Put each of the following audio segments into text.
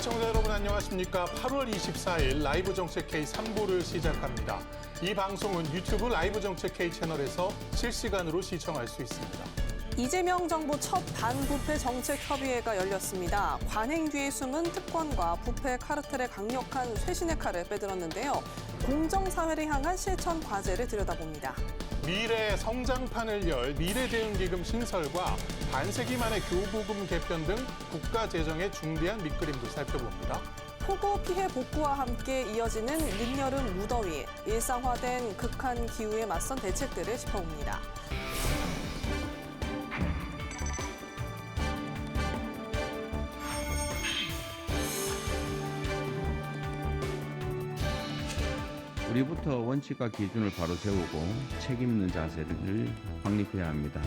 시청자 여러분 안녕하십니까? 8월 24일 라이브 정책 K 3부를 시작합니다. 이 방송은 유튜브 라이브 정책 K 채널에서 실시간으로 시청할 수 있습니다. 이재명 정부 첫 반부패 정책 협의회가 열렸습니다. 관행 뒤에 숨은 특권과 부패 카르텔의 강력한 쇄신의 칼을 빼들었는데요. 공정사회를 향한 실천 과제를 들여다봅니다. 미래 성장판을 열 미래대응기금 신설과 반세기 만의 교부금 개편 등 국가 재정의 중대한 밑그림도 살펴봅니다. 폭우 피해 복구와 함께 이어지는 늦여름 무더위, 일상화된 극한 기후에 맞선 대책들을 짚어봅니다. 우리부터 원칙과 기준을 바로 세우고 책임 있는 자세를 확립해야 합니다.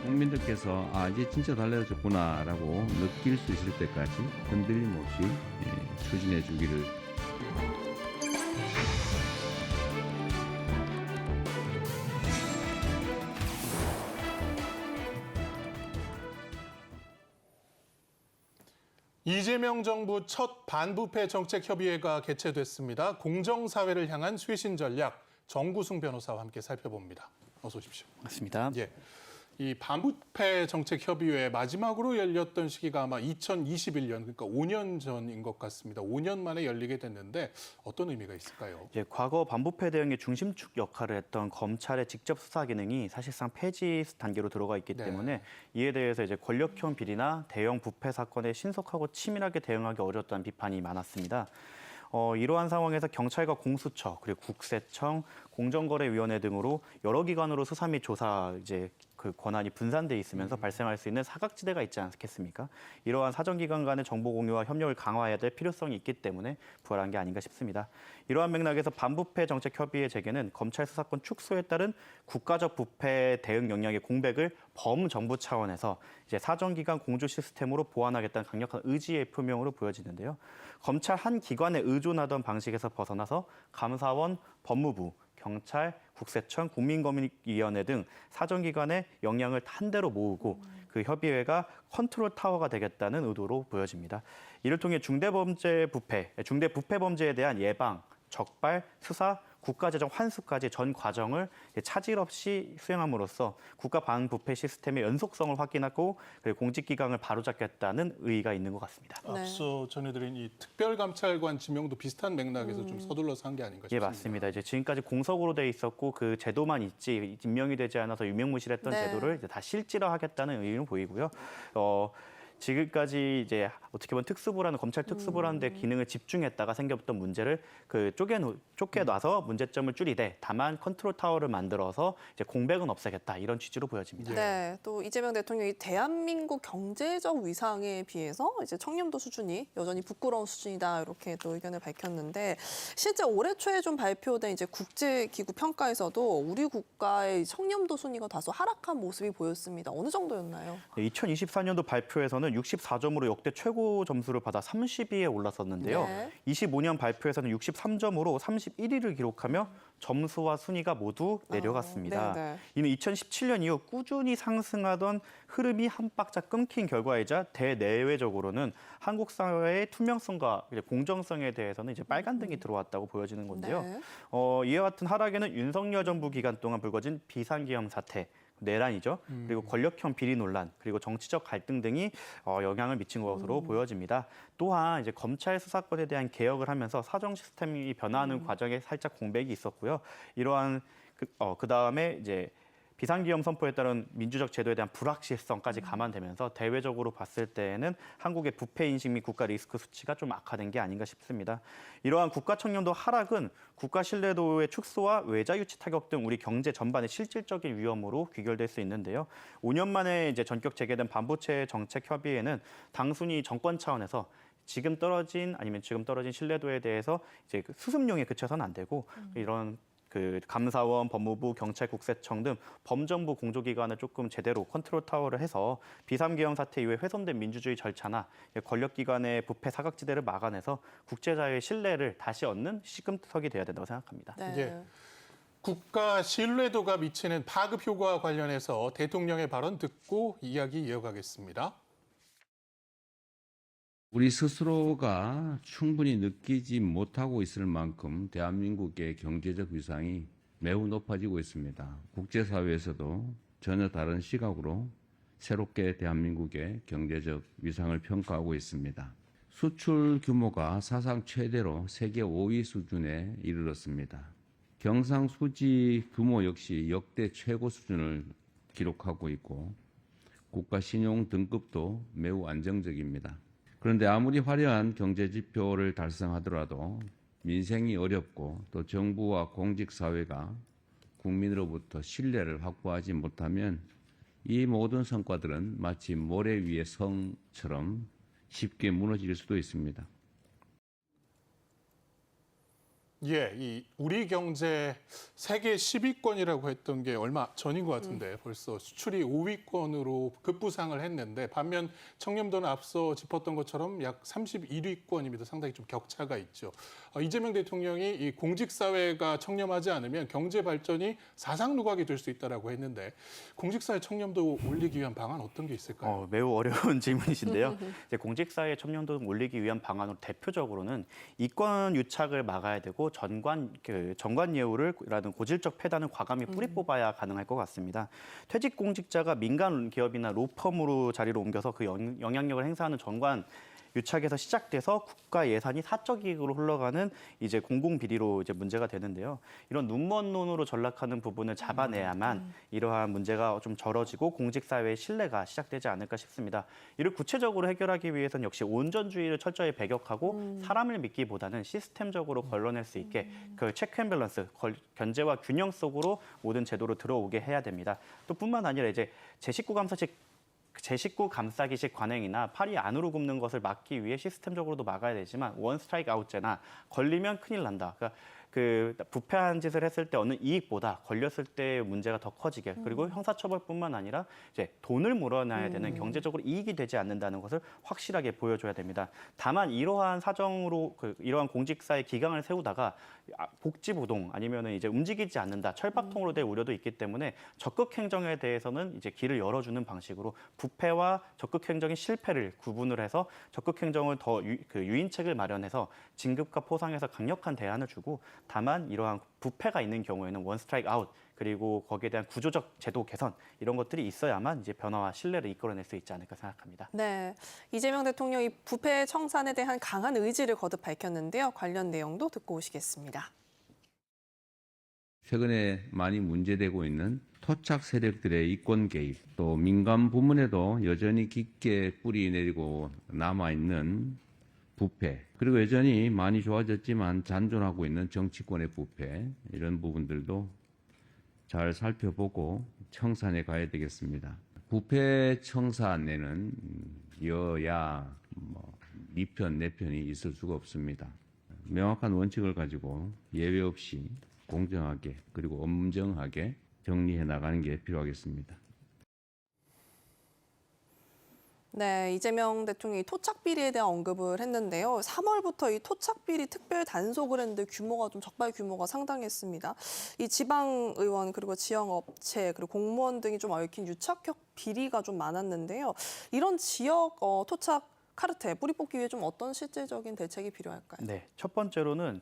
국민들께서 이제 진짜 달라졌구나라고 느낄 수 있을 때까지 흔들림 없이 추진해 주기를. 이재명 정부 첫 반부패 정책 협의회가 개최됐습니다. 공정사회를 향한 쇄신 전략, 정구승 변호사와 함께 살펴봅니다. 어서 오십시오. 맞습니다. 예. 이 반부패 정책 협의회 마지막으로 열렸던 시기가 아마 2021년, 그러니까 5년 전인 것 같습니다. 5년 만에 열리게 됐는데 어떤 의미가 있을까요? 과거 반부패 대응의 중심축 역할을 했던 검찰의 직접 수사 기능이 사실상 폐지 단계로 들어가 있기 때문에 이에 대해서 이제 권력형 비리나 대형 부패 사건에 신속하고 치밀하게 대응하기 어려웠다는 비판이 많았습니다. 이러한 상황에서 경찰과 공수처, 그리고 국세청, 공정거래위원회 등으로 여러 기관으로 수사 및 조사 그 권한이 분산돼 있으면서 발생할 수 있는 사각지대가 있지 않겠습니까? 이러한 사정기관 간의 정보 공유와 협력을 강화해야 될 필요성이 있기 때문에 부활한 게 아닌가 싶습니다. 이러한 맥락에서 반부패 정책 협의회 재개는 검찰 수사권 축소에 따른 국가적 부패 대응 역량의 공백을 범정부 차원에서 이제 사정기관 공조 시스템으로 보완하겠다는 강력한 의지의 표명으로 보여지는데요. 검찰 한 기관에 의존하던 방식에서 벗어나서 감사원, 법무부, 경찰, 국세청, 국민권익위원회 등 사정기관의 역량을 한 대로 모으고 그 협의회가 컨트롤 타워가 되겠다는 의도로 보여집니다. 이를 통해 중대부패 범죄에 대한 예방, 적발, 수사, 국가재정 환수까지 전 과정을 차질 없이 수행함으로써 국가 반부패 시스템의 연속성을 확인하고 그리고 공직기강을 바로잡겠다는 의의가 있는 것 같습니다. 앞서 전해드린 이 특별감찰관 지명도 비슷한 맥락에서 좀 서둘러서 한 게 아닌가 싶습니다. 예, 맞습니다. 이제 지금까지 공석으로 돼 있었고 그 제도만 있지 임명이 되지 않아서 유명무실했던 제도를 이제 다 실질화하겠다는 의의는 보이고요. 지금까지 이제 어떻게 보면 특수부라는 검찰 특수부라는 데 기능을 집중했다가 생겼던 문제를 그 쫓겨놔서 문제점을 줄이되 다만 컨트롤 타워를 만들어서 이제 공백은 없애겠다 이런 취지로 보여집니다. 네, 또 이재명 대통령이 대한민국 경제적 위상에 비해서 이제 청렴도 수준이 여전히 부끄러운 수준이다 이렇게 또 의견을 밝혔는데 실제 올해 초에 좀 발표된 이제 국제기구 평가에서도 우리 국가의 청렴도 순위가 다소 하락한 모습이 보였습니다. 어느 정도였나요? 2024년도 발표에서는 64점으로 역대 최고 점수를 받아 30위에 올랐었는데요. 25년 발표에서는 63점으로 31위를 기록하며 점수와 순위가 모두 내려갔습니다. 이는 2017년 이후 꾸준히 상승하던 흐름이 한 박자 끊긴 결과이자 대내외적으로는 한국 사회의 투명성과 공정성에 대해서는 이제 빨간등이 들어왔다고 보여지는 건데요. 이와 같은 하락에는 윤석열 정부 기간 동안 불거진 비상계엄 사태, 내란이죠. 그리고 권력형 비리 논란, 그리고 정치적 갈등 등이 영향을 미친 것으로 보여집니다. 또한 이제 검찰 수사권에 대한 개혁을 하면서 사정 시스템이 변화하는 과정에 살짝 공백이 있었고요. 이러한 그 다음에 이제 비상기엄 선포에 따른 민주적 제도에 대한 불확실성까지 감안되면서 대외적으로 봤을 때에는 한국의 부패 인식 및 국가 리스크 수치가 좀 악화된 게 아닌가 싶습니다. 이러한 국가 청렴도 하락은 국가 신뢰도의 축소와 외자 유치 타격 등 우리 경제 전반의 실질적인 위험으로 귀결될 수 있는데요. 5년 만에 이제 전격 재개된 반부패 정책 협의회는 단순히 정권 차원에서 지금 떨어진 신뢰도에 대해서 이제 수습용에 그쳐서는 안 되고 이런 그 감사원, 법무부, 경찰, 국세청 등 범정부 공조기관을 조금 제대로 컨트롤 타워를 해서 비삼계엄 사태 이후에 훼손된 민주주의 절차나 권력기관의 부패 사각지대를 막아내서 국제사회의 신뢰를 다시 얻는 시금석이 돼야 된다고 생각합니다. 네. 예. 국가 신뢰도가 미치는 파급 효과와 관련해서 대통령의 발언 듣고 이야기 이어가겠습니다. 우리 스스로가 충분히 느끼지 못하고 있을 만큼 대한민국의 경제적 위상이 매우 높아지고 있습니다. 국제사회에서도 전혀 다른 시각으로 새롭게 대한민국의 경제적 위상을 평가하고 있습니다. 수출 규모가 사상 최대로 세계 5위 수준에 이르렀습니다. 경상수지 규모 역시 역대 최고 수준을 기록하고 있고 국가 신용 등급도 매우 안정적입니다. 그런데 아무리 화려한 경제 지표를 달성하더라도 민생이 어렵고 또 정부와 공직사회가 국민으로부터 신뢰를 확보하지 못하면 이 모든 성과들은 마치 모래 위의 성처럼 쉽게 무너질 수도 있습니다. 예, 이 우리 경제 세계 10위권이라고 했던 게 얼마 전인 것 같은데 벌써 수출이 5위권으로 급부상을 했는데 반면 청렴도는 앞서 짚었던 것처럼 약 31위권입니다. 상당히 좀 격차가 있죠. 이재명 대통령이 이 공직사회가 청렴하지 않으면 경제 발전이 사상 누각이 될 수 있다라고 했는데 공직사회 청렴도 올리기 위한 방안 어떤 게 있을까요? 매우 어려운 질문이신데요. 이제 공직사회 청렴도 올리기 위한 방안으로 대표적으로는 이권 유착을 막아야 되고 정관 예우라는 고질적 폐단을 과감히 뿌리 뽑아야 가능할 것 같습니다. 퇴직 공직자가 민간 기업이나 로펌으로 자리를 옮겨서 그 영향력을 행사하는 정관 유착에서 시작돼서 국가 예산이 사적 이익으로 흘러가는 이제 공공 비리로 이제 문제가 되는데요. 이런 눈먼 눈으로 전락하는 부분을 잡아내야만 이러한 문제가 좀 절어지고 공직 사회의 신뢰가 시작되지 않을까 싶습니다. 이를 구체적으로 해결하기 위해서는 역시 온전주의를 철저히 배격하고 사람을 믿기보다는 시스템적으로 걸러낼 수 있게 그 체크 앤 밸런스, 견제와 균형 속으로 모든 제도로 들어오게 해야 됩니다. 또 뿐만 아니라 이제 제19 감싸기식 관행이나 팔이 안으로 굽는 것을 막기 위해 시스템적으로도 막아야 되지만 원 스트라이크 아웃제나 걸리면 큰일 난다. 그러니까 그 부패한 짓을 했을 때 얻는 이익보다 걸렸을 때 문제가 더 커지게 그리고 형사처벌뿐만 아니라 이제 돈을 물어놔야 되는 경제적으로 이익이 되지 않는다는 것을 확실하게 보여줘야 됩니다. 다만 이러한 사정으로 이러한 공직사의 기강을 세우다가 복지부동 아니면은 이제 움직이지 않는다 철밥통으로 될 우려도 있기 때문에 적극 행정에 대해서는 이제 길을 열어주는 방식으로 부패와 적극 행정의 실패를 구분을 해서 적극 행정을 더 유인책을 마련해서 진급과 포상에서 강력한 대안을 주고 다만 이러한 부패가 있는 경우에는 원 스트라이크 아웃 그리고 거기에 대한 구조적 제도 개선 이런 것들이 있어야만 이제 변화와 신뢰를 이끌어낼 수 있지 않을까 생각합니다. 네, 이재명 대통령이 부패 청산에 대한 강한 의지를 거듭 밝혔는데요. 관련 내용도 듣고 오시겠습니다. 최근에 많이 문제되고 있는 토착 세력들의 이권 개입, 또 민간 부문에도 여전히 깊게 뿌리 내리고 남아있는 부패, 그리고 여전히 많이 좋아졌지만 잔존하고 있는 정치권의 부패, 이런 부분들도 잘 살펴보고 청산해 가야 되겠습니다. 부패 청산에는 여야, 네 편, 내 편이 있을 수가 없습니다. 명확한 원칙을 가지고 예외 없이 공정하게 그리고 엄정하게 정리해 나가는 게 필요하겠습니다. 네, 이재명 대통령이 토착 비리에 대한 언급을 했는데요. 3월부터 이 토착 비리 특별 단속을 했는데 규모가 좀 적발 규모가 상당했습니다. 이 지방 의원 그리고 지역 업체 그리고 공무원 등이 좀 얽힌 유착형 비리가 좀 많았는데요. 이런 지역 토착 카르텔 뿌리 뽑기 위해 좀 어떤 실질적인 대책이 필요할까요? 네, 첫 번째로는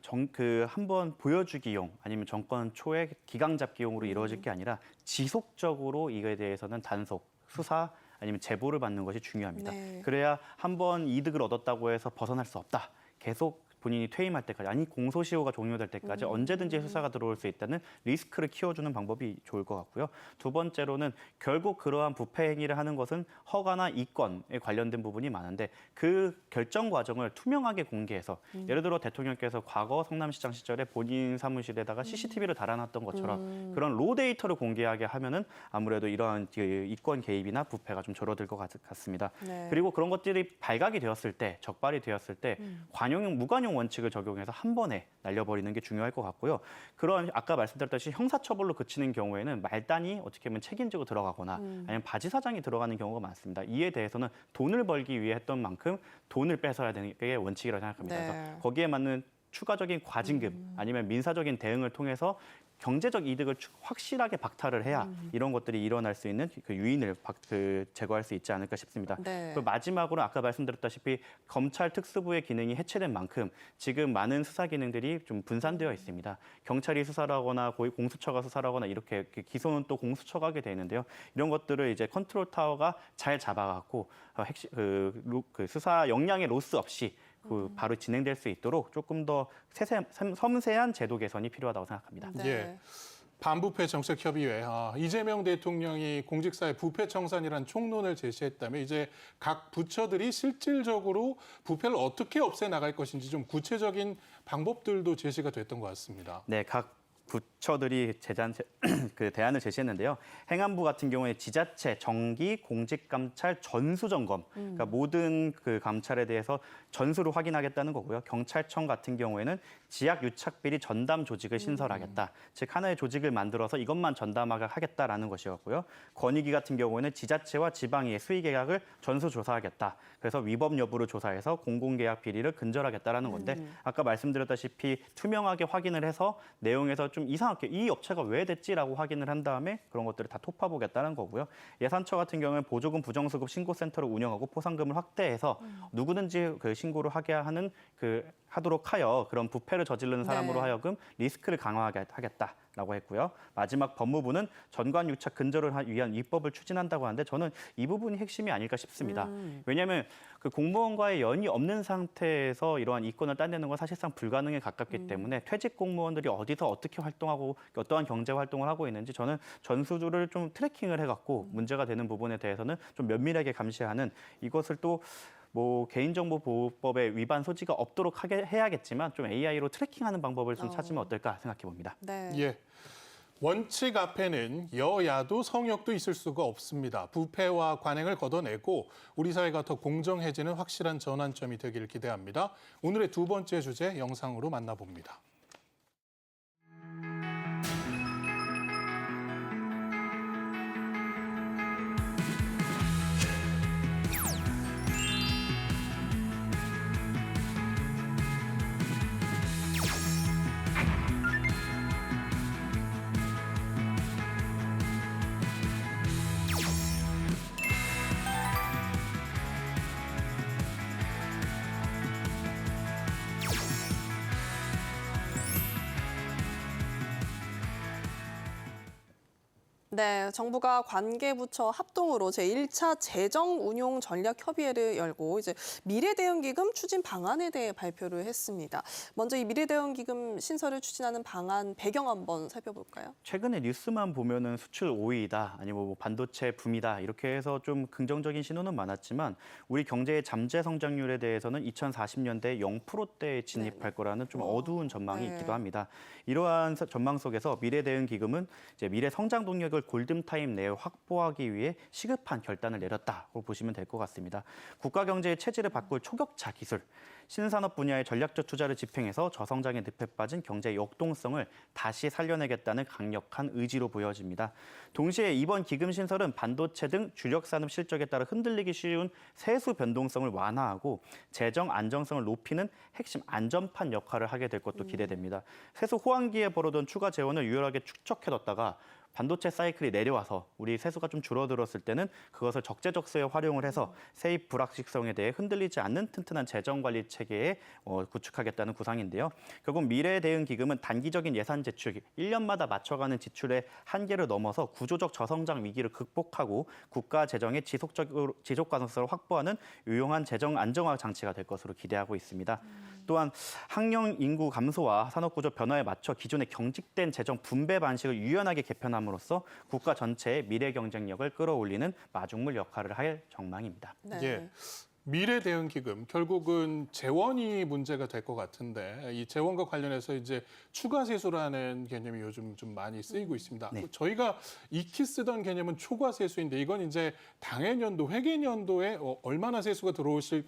한번 보여주기용 아니면 정권 초의 기강 잡기용으로 이루어질 게 아니라 지속적으로 이거에 대해서는 단속, 수사 아니면 제보를 받는 것이 중요합니다. 네. 그래야 한번 이득을 얻었다고 해서 벗어날 수 없다. 계속 본인이 퇴임할 때까지 아니 공소시효가 종료될 때까지 언제든지 수사가 들어올 수 있다는 리스크를 키워주는 방법이 좋을 것 같고요. 두 번째로는 결국 그러한 부패 행위를 하는 것은 허가나 이권에 관련된 부분이 많은데 그 결정 과정을 투명하게 공개해서 예를 들어 대통령께서 과거 성남시장 시절에 본인 사무실에다가 CCTV를 달아놨던 것처럼 그런 로 데이터를 공개하게 하면은 아무래도 이러한 이권 개입이나 부패가 좀 줄어들 것 같습니다. 네. 그리고 그런 것들이 발각이 되었을 때 적발이 되었을 때 관용 무관용 우선용 원칙을 적용해서 한 번에 날려버리는 게 중요할 것 같고요. 그런 아까 말씀드렸듯이 형사처벌로 그치는 경우에는 말단이 어떻게 보면 책임지고 들어가거나 아니면 바지 사장이 들어가는 경우가 많습니다. 이에 대해서는 돈을 벌기 위해 했던 만큼 돈을 뺏어야 되는 게 원칙이라고 생각합니다. 네. 그래서 거기에 맞는 추가적인 과징금 아니면 민사적인 대응을 통해서 경제적 이득을 확실하게 박탈을 해야 이런 것들이 일어날 수 있는 그 유인을 제거할 수 있지 않을까 싶습니다. 네. 또 마지막으로 아까 말씀드렸다시피 검찰 특수부의 기능이 해체된 만큼 지금 많은 수사 기능들이 좀 분산되어 있습니다. 경찰이 수사를 하거나 공수처가 수사를 하거나 이렇게 기소는 또 공수처가 하게 되는데요. 이런 것들을 이제 컨트롤 타워가 잘 잡아갖고 수사 역량의 로스 없이 바로 진행될 수 있도록 조금 더 섬세한 제도 개선이 필요하다고 생각합니다. 네. 예. 반부패 정책협의회 이재명 대통령이 공직사회 부패 청산이라는 총론을 제시했다면 이제 각 부처들이 실질적으로 부패를 어떻게 없애 나갈 것인지 좀 구체적인 방법들도 제시가 됐던 것 같습니다. 네, 각 부처들이 대안을 제시했는데요. 행안부 같은 경우에 지자체, 정기, 공직감찰 전수점검, 그러니까 모든 그 감찰에 대해서 전수를 확인하겠다는 거고요. 경찰청 같은 경우에는 지약 유착비리 전담 조직을 신설하겠다. 즉 하나의 조직을 만들어서 이것만 전담하게 하겠다라는 것이었고요. 권익위 같은 경우에는 지자체와 지방의 수의 계약을 전수조사하겠다. 그래서 위법 여부를 조사해서 공공계약 비리를 근절하겠다라는 건데 아까 말씀드렸다시피 투명하게 확인을 해서 내용에서 좀 이상하게 이 업체가 왜 됐지라고 확인을 한 다음에 그런 것들을 다 톱파보겠다는 거고요. 예산처 같은 경우는 보조금 부정수급 신고센터를 운영하고 포상금을 확대해서 누구든지 그 신고를 하게 하는 하도록 하여 그런 부패를 저지르는 사람으로 네. 하여금 리스크를 강화하게 하겠다라고 했고요. 마지막 법무부는 전관 유착 근절을 위한 입법을 추진한다고 하는데 저는 이 부분이 핵심이 아닐까 싶습니다. 왜냐하면 그 공무원과의 연이 없는 상태에서 이러한 이권을 따내는 건 사실상 불가능에 가깝기 때문에 퇴직 공무원들이 어디서 어떻게 활동하고 어떠한 경제 활동을 하고 있는지 저는 전수조를 좀 트래킹을 해갖고 문제가 되는 부분에 대해서는 좀 면밀하게 감시하는 이것을 또 개인정보보호법의 위반 소지가 없도록 해야겠지만 좀 AI로 트래킹하는 방법을 좀 찾으면 어떨까 생각해 봅니다. 네. 예. 원칙 앞에는 여야도 성역도 있을 수가 없습니다. 부패와 관행을 걷어내고 우리 사회가 더 공정해지는 확실한 전환점이 되길 기대합니다. 오늘의 두 번째 주제 영상으로 만나봅니다. 네, 정부가 관계부처 합동으로 제1차 재정운용전략협의회를 열고 이제 미래대응기금 추진 방안에 대해 발표를 했습니다. 먼저 이 미래대응기금 신설을 추진하는 방안 배경 한번 살펴볼까요? 최근에 뉴스만 보면은 수출 5위다, 아니면 뭐 반도체 붐이다 이렇게 해서 좀 긍정적인 신호는 많았지만 우리 경제의 잠재 성장률에 대해서는 2040년대 0%대에 진입할 거라는 좀 어두운 전망이 네. 있기도 합니다. 이러한 전망 속에서 미래대응기금은 이제 미래 성장 동력을 골든타임 내에 확보하기 위해 시급한 결단을 내렸다고 보시면 될 것 같습니다. 국가 경제의 체질을 바꿀 초격차 기술, 신산업 분야의 전략적 투자를 집행해서 저성장의 늪에 빠진 경제 역동성을 다시 살려내겠다는 강력한 의지로 보여집니다. 동시에 이번 기금 신설은 반도체 등 주력 산업 실적에 따라 흔들리기 쉬운 세수 변동성을 완화하고 재정 안정성을 높이는 핵심 안전판 역할을 하게 될 것도 기대됩니다. 세수 호황기에 벌어둔 추가 재원을 유연하게 축적해뒀다가 반도체 사이클이 내려와서 우리 세수가 좀 줄어들었을 때는 그것을 적재적소에 활용을 해서 세입 불확실성에 대해 흔들리지 않는 튼튼한 재정관리 체계에 구축하겠다는 구상인데요. 결국 미래대응기금은 단기적인 예산 제출, 1년마다 맞춰가는 지출의 한계를 넘어서 구조적 저성장 위기를 극복하고 국가 재정의 지속 가능성을 확보하는 유용한 재정 안정화 장치가 될 것으로 기대하고 있습니다. 또한 학령 인구 감소와 산업구조 변화에 맞춰 기존의 경직된 재정 분배 방식을 유연하게 개편함으로써 국가 전체의 미래 경쟁력을 끌어올리는 마중물 역할을 할 전망입니다. 네. 예. 미래대응기금 결국은 재원이 문제가 될 것 같은데 이 재원과 관련해서 이제 추가 세수라는 개념이 요즘 좀 많이 쓰이고 있습니다. 네. 저희가 익히 쓰던 개념은 초과 세수인데 이건 이제 당해년도, 회계년도에 얼마나 세수가 들어오실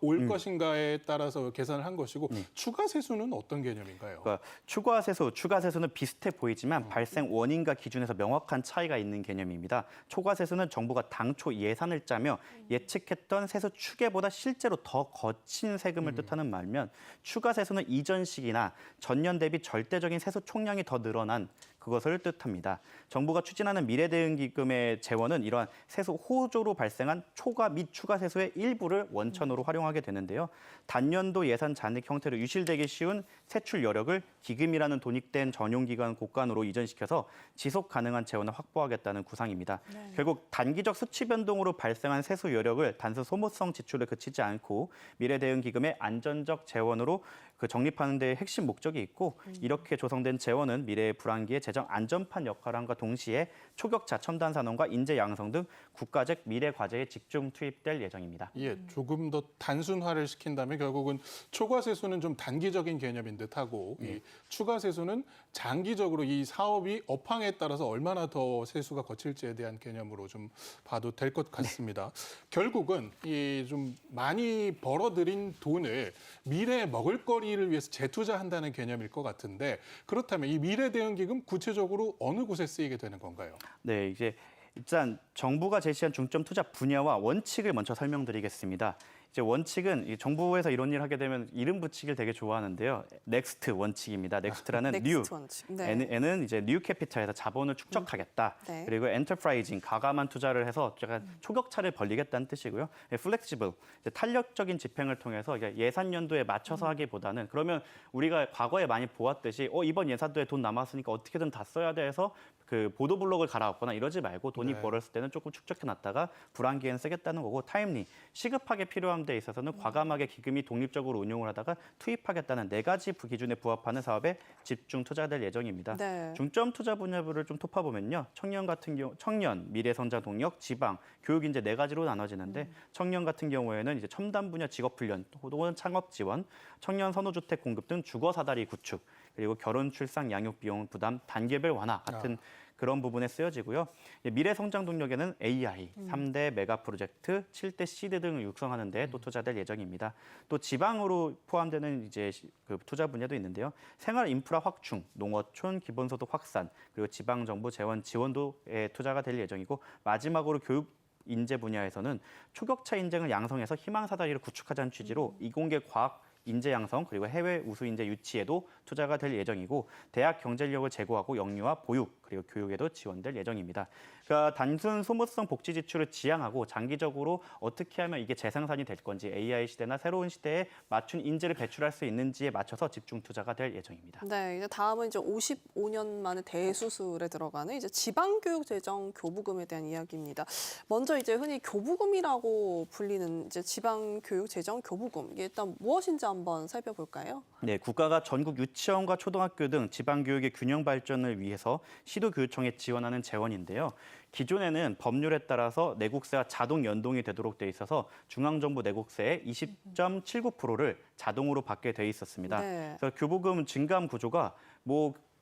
올 것인가에 따라서 계산을 한 것이고 추가 세수는 어떤 개념인가요? 그러니까 추가 세수는 비슷해 보이지만 발생 원인과 기준에서 명확한 차이가 있는 개념입니다. 초과 세수는 정부가 당초 예산을 짜며 예측했던 세수 추계보다 실제로 더 거친 세금을 뜻하는 말면 추가 세수는 이전 시기나 전년 대비 절대적인 세수 총량이 더 늘어난 그것을 뜻합니다. 정부가 추진하는 미래대응기금의 재원은 이러한 세수 호조로 발생한 초과 및 추가 세수의 일부를 원천으로 활용하게 되는데요. 단년도 예산 잔액 형태로 유실되기 쉬운 세출 여력을 기금이라는 돈익된 전용기관 곳간으로 이전시켜서 지속 가능한 재원을 확보하겠다는 구상입니다. 결국 단기적 수치 변동으로 발생한 세수 여력을 단순 소모성 지출에 그치지 않고 미래대응기금의 안전적 재원으로 정립하는 데 핵심 목적이 있고 이렇게 조성된 재원은 미래의 불황기에 재정 안전판 역할을 함과 동시에 초격차 첨단 산업과 인재 양성 등 국가적 미래 과제에 집중 투입될 예정입니다. 예, 조금 더 단순화를 시킨다면 결국은 초과 세수는 좀 단기적인 개념인 듯하고 이 추가 세수는 장기적으로 이 사업이 업황에 따라서 얼마나 더 세수가 거칠지에 대한 개념으로 좀 봐도 될 것 같습니다. 결국은 이 좀 많이 벌어들인 돈을 미래에 먹을거리를 위해서 재투자한다는 개념일 것 같은데 그렇다면 이 미래대응기금 구체적으로 어느 곳에 쓰이게 되는 건가요? 네, 이제 일단 정부가 제시한 중점 투자 분야와 원칙을 먼저 설명드리겠습니다. 이제 원칙은 이 정부에서 이런 일을 하게 되면 이름 붙이기를 되게 좋아하는데요. 넥스트 원칙입니다. 넥스트라는 뉴. 넥스트 원칙. 네. N은 이제 뉴 캐피탈에서 자본을 축적하겠다. 네. 그리고 엔터프라이징, 가감한 투자를 해서 약간 초격차를 벌리겠다는 뜻이고요. 플렉시블, 탄력적인 집행을 통해서 예산 연도에 맞춰서 하기보다는 그러면 우리가 과거에 많이 보았듯이 이번 예산도에 돈 남았으니까 어떻게든 다 써야 돼 해서 그 보도 블록을 갈아엎거나 이러지 말고 돈이 벌었을 때는 조금 축적해놨다가 불안기에는 쓰겠다는 거고 타임리, 시급하게 필요한 데 있어서는 과감하게 기금이 독립적으로 운용을 하다가 투입하겠다는 네 가지 기준에 부합하는 사업에 집중 투자될 예정입니다. 네. 중점 투자 분야부를 좀 톱어보면요. 청년 같은 경우 청년, 미래성장 동력, 지방, 교육 이제 네 가지로 나눠지는데 청년 같은 경우에는 이제 첨단 분야 직업 훈련 또는 창업 지원, 청년 선호주택 공급 등 주거 사다리 구축, 그리고 결혼, 출산, 양육 비용 부담 단계별 완화 같은 그런 부분에 쓰여지고요. 미래 성장 동력에는 AI, 3대 메가 프로젝트, 7대 시드 등을 육성하는 데 또 투자될 예정입니다. 또 지방으로 포함되는 이제 그 투자 분야도 있는데요. 생활 인프라 확충, 농어촌 기본소득 확산, 그리고 지방 정부 재원 지원도에 투자가 될 예정이고 마지막으로 교육 인재 분야에서는 초격차 인재를 양성해서 희망 사다리를 구축하자는 취지로 이공계 과학 인재 양성 그리고 해외 우수 인재 유치에도 투자가 될 예정이고 대학 경쟁력을 제고하고 영유아 보육 그리고 교육에도 지원될 예정입니다. 그러니까 단순 소모성 복지 지출을 지향하고 장기적으로 어떻게 하면 이게 재생산이 될 건지 AI 시대나 새로운 시대에 맞춘 인재를 배출할 수 있는지에 맞춰서 집중 투자가 될 예정입니다. 네, 이제 다음은 이제 55년 만에 대수술에 들어가는 이제 지방교육재정 교부금에 대한 이야기입니다. 먼저 이제 흔히 교부금이라고 불리는 이제 지방교육재정 교부금 이게 일단 무엇인지 한번 살펴볼까요? 네, 국가가 전국 유치원과 초등학교 등 지방교육의 균형 발전을 위해서 시도교육청에 지원하는 재원인데요. 기존에는 법률에 따라서 내국세와 자동 연동이 되도록 돼 있어서 중앙정부 내국세의 20.79%를 자동으로 받게 돼 있었습니다. 네. 그래서 교부금 증감 구조가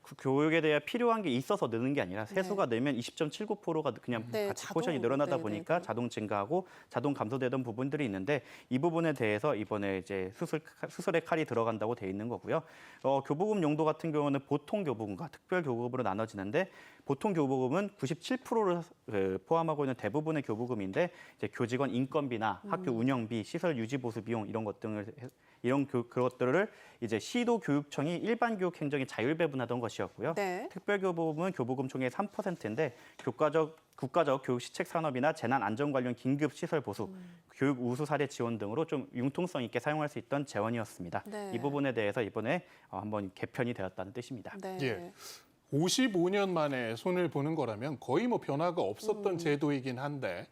그 교육에 대해 필요한 게 있어서 느는 게 아니라 세수가 늘면 20.79%가 그냥 네, 같이 자동, 포션이 늘어나다 네, 보니까 네. 자동 증가하고 자동 감소되던 부분들이 있는데 이 부분에 대해서 이번에 이제 수술의 칼이 들어간다고 돼 있는 거고요. 교부금 용도 같은 경우는 보통 교부금과 특별 교부금으로 나눠지는데 보통 교부금은 97%를 포함하고 있는 대부분의 교부금인데 이제 교직원 인건비나 학교 운영비, 시설 유지 보수 비용 이런 그것들을 이제 시도 교육청이 일반 교육 행정에 자율 배분하던 것이었고요. 네. 특별 교부금은 교부금 총액의 3%인데 국가적 교육 시책 산업이나 재난 안전 관련 긴급 시설 보수, 교육 우수 사례 지원 등으로 좀 융통성 있게 사용할 수 있던 재원이었습니다. 네. 이 부분에 대해서 이번에 한번 개편이 되었다는 뜻입니다. 네. 예. 55년 만에 손을 보는 거라면 거의 뭐 변화가 없었던 제도이긴 한데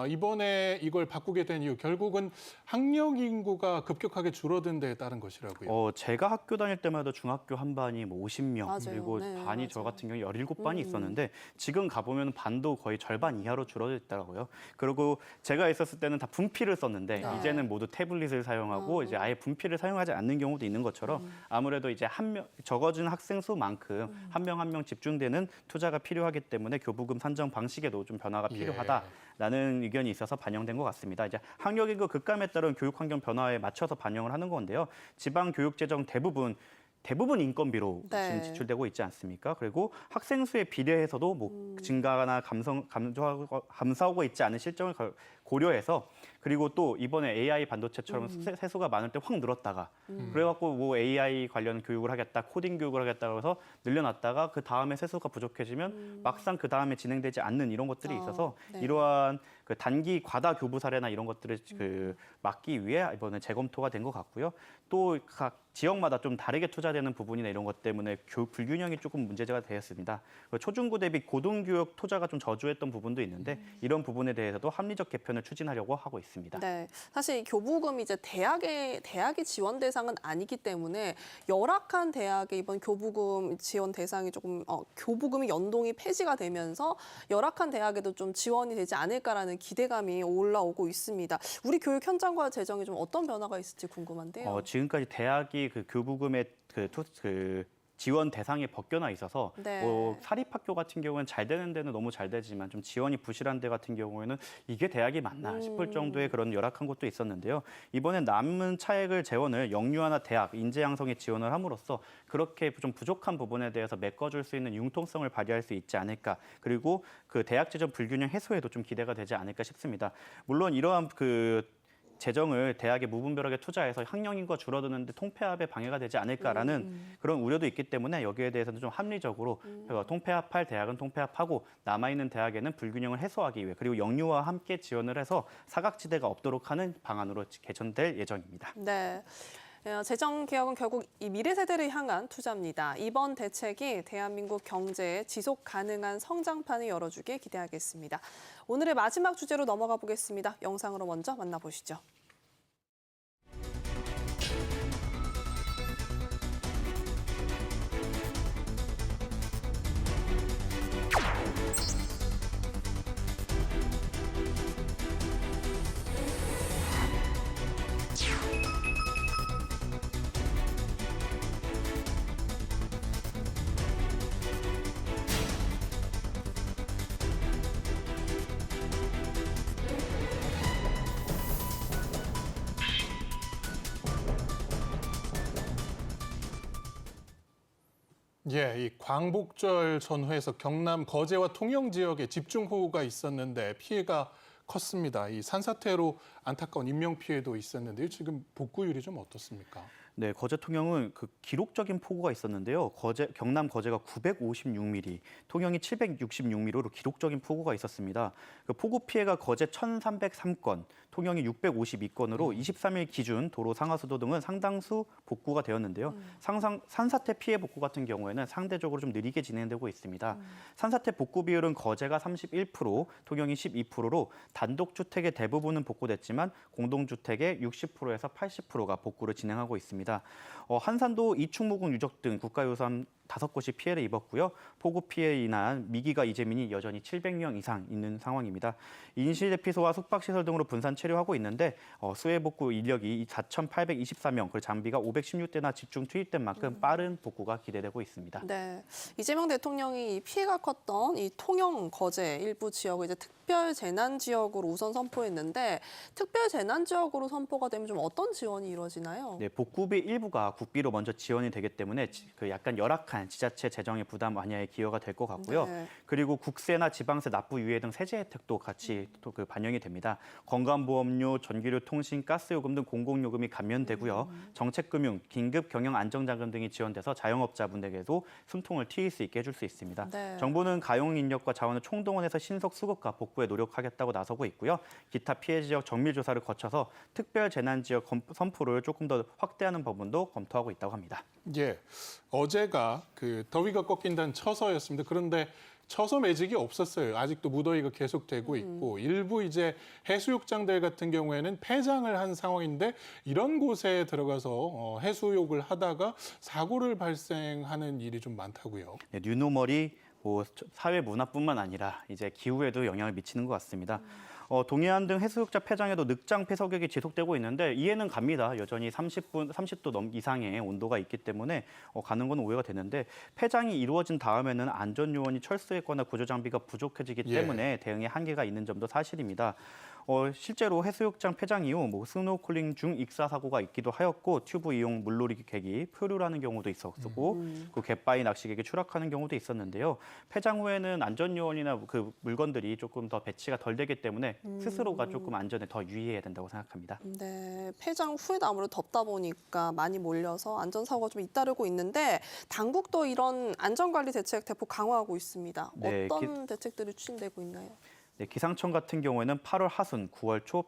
이번에 이걸 바꾸게 된 이유 결국은 학령 인구가 급격하게 줄어든 데에 따른 것이라고요. 제가 학교 다닐 때만 해도 중학교 한 반이 뭐 50명 맞아요. 그리고 네, 반이 저 맞아요. 같은 경우 17반이 있었는데 지금 가보면 반도 거의 절반 이하로 줄어져 있더라고요. 그리고 제가 있었을 때는 다 분필을 썼는데 네. 이제는 모두 태블릿을 사용하고 이제 아예 분필을 사용하지 않는 경우도 있는 것처럼 아무래도 이제 적어진 학생 수만큼 한 명 한 명 집중되는 투자가 필요하기 때문에 교부금 산정 방식에도 좀 변화가 예. 필요하다라는 라는 의견이 있어서 반영된 것 같습니다. 이제 학력인구 급감에 따른 교육 환경 변화에 맞춰서 반영을 하는 건데요. 지방 교육 재정 대부분 인건비로 네. 지금 지출되고 있지 않습니까? 그리고 학생 수에 비례해서도 뭐 증가나 감소하고 있지 않은 실정을 고려해서 그리고 또 이번에 AI 반도체처럼 세수가 많을 때 확 늘었다가 그래갖고 뭐 AI 관련 교육을 하겠다, 코딩 교육을 하겠다고 해서 늘려놨다가 그 다음에 세수가 부족해지면 막상 그 다음에 진행되지 않는 이런 것들이 있어서 네. 이러한 그 단기 과다 교부 사례나 이런 것들을 그 막기 위해 이번에 재검토가 된 것 같고요. 또 각 지역마다 좀 다르게 투자되는 부분이나 이런 것 때문에 교육 불균형이 조금 문제가 되었습니다. 초중고 대비 고등교육 투자가 좀 저조했던 부분도 있는데 이런 부분에 대해서도 합리적 개편을 추진하려고 하고 있습니다. 네, 사실 교부금이 이제 대학의 지원 대상은 아니기 때문에 열악한 대학의 이번 교부금 지원 대상이 조금 교부금이 연동이 폐지가 되면서 열악한 대학에도 좀 지원이 되지 않을까라는 기대감이 올라오고 있습니다. 우리 교육 현장과 재정에 좀 어떤 변화가 있을지 궁금한데요. 지금까지 대학이 그 교부금의 지원 대상에 벗겨나 있어서 네. 사립학교 같은 경우는 잘 되는 데는 너무 잘 되지만 좀 지원이 부실한 데 같은 경우에는 이게 대학이 맞나 싶을 정도의 그런 열악한 곳도 있었는데요. 이번엔 남은 차액을 재원을 영유아나 대학, 인재 양성에 지원을 함으로써 그렇게 좀 부족한 부분에 대해서 메꿔줄 수 있는 융통성을 발휘할 수 있지 않을까. 그리고 그 대학 재정 불균형 해소에도 좀 기대가 되지 않을까 싶습니다. 물론 이러한 재정을 대학에 무분별하게 투자해서 학령 인구가 줄어드는데 통폐합에 방해가 되지 않을까라는 그런 우려도 있기 때문에 여기에 대해서는 좀 합리적으로 통폐합할 대학은 통폐합하고 남아있는 대학에는 불균형을 해소하기 위해 그리고 영유아와 함께 지원을 해서 사각지대가 없도록 하는 방안으로 개선될 예정입니다. 네. 재정 개혁은 결국 이 미래 세대를 향한 투자입니다. 이번 대책이 대한민국 경제에 지속 가능한 성장판을 열어주길 기대하겠습니다. 오늘의 마지막 주제로 넘어가 보겠습니다. 영상으로 먼저 만나보시죠. 이 광복절 전후에서 경남 거제와 통영 지역에 집중호우가 있었는데 피해가 컸습니다. 이 산사태로 안타까운 인명 피해도 있었는데요. 지금 복구율이 좀 어떻습니까? 네, 거제 통영은 그 기록적인 폭우가 있었는데요. 경남 거제가 956mm, 통영이 766mm로 기록적인 폭우가 있었습니다. 그 폭우 피해가 거제 1,303건, 통영이 652건으로 23일 기준 도로 상하수도 등은 상당수 복구가 되었는데요. 산사태 피해 복구 같은 경우에는 상대적으로 좀 느리게 진행되고 있습니다. 산사태 복구 비율은 거제가 31%, 통영이 12%로 단독주택의 대부분은 복구됐지만 공동주택의 60%에서 80%가 복구를 진행하고 있습니다. 한산도 이충무궁 유적 등 국가유산 5곳이 피해를 입었고요. 폭우 피해에 인한 미기가 이재민이 여전히 700명 이상 있는 상황입니다. 인실대피소와 숙박시설 등으로 분산 체류하고 있는데 수해 복구 인력이 4,824명, 그리고 장비가 516대나 집중 투입된 만큼 빠른 복구가 기대되고 있습니다. 네, 이재명 대통령이 피해가 컸던 이 통영, 거제 일부 지역을 이제 특별 재난 지역으로 우선 선포했는데 특별 재난 지역으로 선포가 되면 좀 어떤 지원이 이루어지나요? 네, 복구비 일부가 국비로 먼저 지원이 되기 때문에 그 약간 열악한 지자체 재정의 부담 완화에 기여가 될 것 같고요. 네. 그리고 국세나 지방세 납부 유예 등 세제 혜택도 같이 또 그 반영이 됩니다. 건강보험료, 전기료, 통신, 가스요금 등 공공요금이 감면되고요. 정책금융, 긴급 경영 안정자금 등이 지원돼서 자영업자분들에게도 숨통을 트일 수 있게 해줄 수 있습니다. 네. 정부는 가용 인력과 자원을 총동원해서 신속 수급과 복구에 노력하겠다고 나서고 있고요. 기타 피해 지역 정밀 조사를 거쳐서 특별 재난 지역 선포를 조금 더 확대하는 부분도 검토하고 있다고 합니다. 어제가 그 더위가 꺾인다는 처서였습니다. 그런데 처서 매직이 없었어요. 아직도 무더위가 계속되고 있고 일부 이제 해수욕장들 같은 경우에는 폐장을 한 상황인데 이런 곳에 들어가서 해수욕을 하다가 사고를 발생하는 일이 좀 많다고요. 네, 뉴노멀이 사회 문화뿐만 아니라 이제 기후에도 영향을 미치는 것 같습니다. 동해안 등 해수욕장 폐장에도 늑장 폐석액이 지속되고 있는데 이해는 갑니다. 여전히 30도 이상의 온도가 있기 때문에 가는 건 오해가 되는데 폐장이 이루어진 다음에는 안전 요원이 철수했거나 구조 장비가 부족해지기 때문에 대응에 한계가 있는 점도 사실입니다. 실제로 해수욕장 폐장 이후 스노클링 중 익사 사고가 있기도 하였고 튜브 이용 물놀이 객이 표류라는 경우도 있었고 그 갯바위 낚시객이 추락하는 경우도 있었는데요. 폐장 후에는 안전 요원이나 그 물건들이 조금 더 배치가 덜 되기 때문에 스스로가 조금 안전에 더 유의해야 된다고 생각합니다. 네, 폐장 후에도 아무래도 덥다 보니까 많이 몰려서 안전사고가 좀 잇따르고 있는데 당국도 이런 안전관리 대책 대폭 강화하고 있습니다. 네, 어떤 대책들이 추진되고 있나요? 네, 기상청 같은 경우에는 8월 하순, 9월 초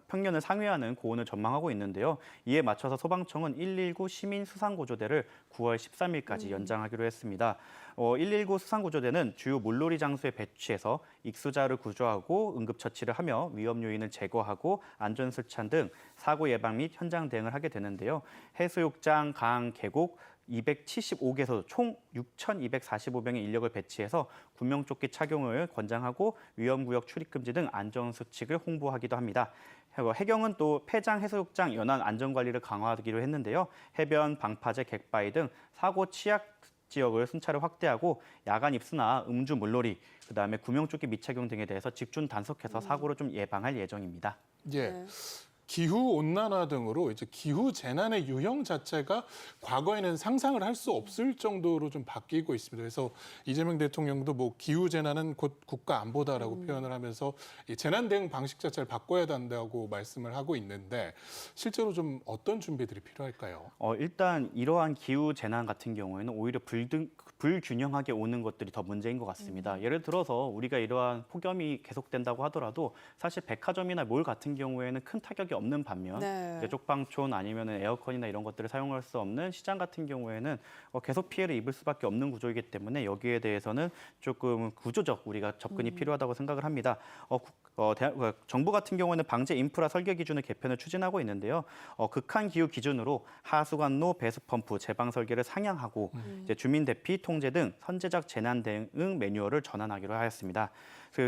평년을 상회하는 고온을 전망하고 있는데요. 이에 맞춰서 소방청은 119 시민 수상구조대를 9월 13일까지 연장하기로 했습니다. 119 수상구조대는 주요 물놀이 장소에 배치해서 익수자를 구조하고 응급처치를 하며 위험 요인을 제거하고 안전수찬 등 사고 예방 및 현장 대응을 하게 되는데요. 해수욕장, 강, 계곡, 275개소 총 6,245명의 인력을 배치해서 구명조끼 착용을 권장하고 위험구역 출입금지 등 안전수칙을 홍보하기도 합니다. 해경은 또 폐장 해수욕장 연안 안전관리를 강화하기로 했는데요. 해변, 방파제, 객바위 등 사고 취약 지역을 순차를 확대하고 야간 입수나 음주 물놀이, 그다음에 구명조끼 미착용 등에 대해서 직준 단속해서 사고를 좀 예방할 예정입니다. 예. 네. 기후 온난화 등으로 이제 기후 재난의 유형 자체가 과거에는 상상을 할 수 없을 정도로 좀 바뀌고 있습니다. 그래서 이재명 대통령도 뭐 기후 재난은 곧 국가 안보다라고 표현을 하면서 이 재난 대응 방식 자체를 바꿔야 한다고 말씀을 하고 있는데 실제로 좀 어떤 준비들이 필요할까요? 일단 이러한 기후 재난 같은 경우에는 오히려 불균형하게 오는 것들이 더 문제인 것 같습니다. 예를 들어서 우리가 이러한 폭염이 계속된다고 하더라도 사실 백화점이나 몰 같은 경우에는 큰 타격이 없는 반면 네. 이제 쪽방촌 아니면 에어컨이나 이런 것들을 사용할 수 없는 시장 같은 경우에는 계속 피해를 입을 수밖에 없는 구조이기 때문에 여기에 대해서는 조금 구조적 우리가 접근이 필요하다고 생각을 합니다. 정부 같은 경우는 방제 인프라 설계 기준을 개편을 추진하고 있는데요. 극한 기후 기준으로 하수관로, 배수펌프, 제방 설계를 상향하고 이제 주민 대피, 통제 등 선제적 재난 대응 매뉴얼을 전환하기로 하였습니다.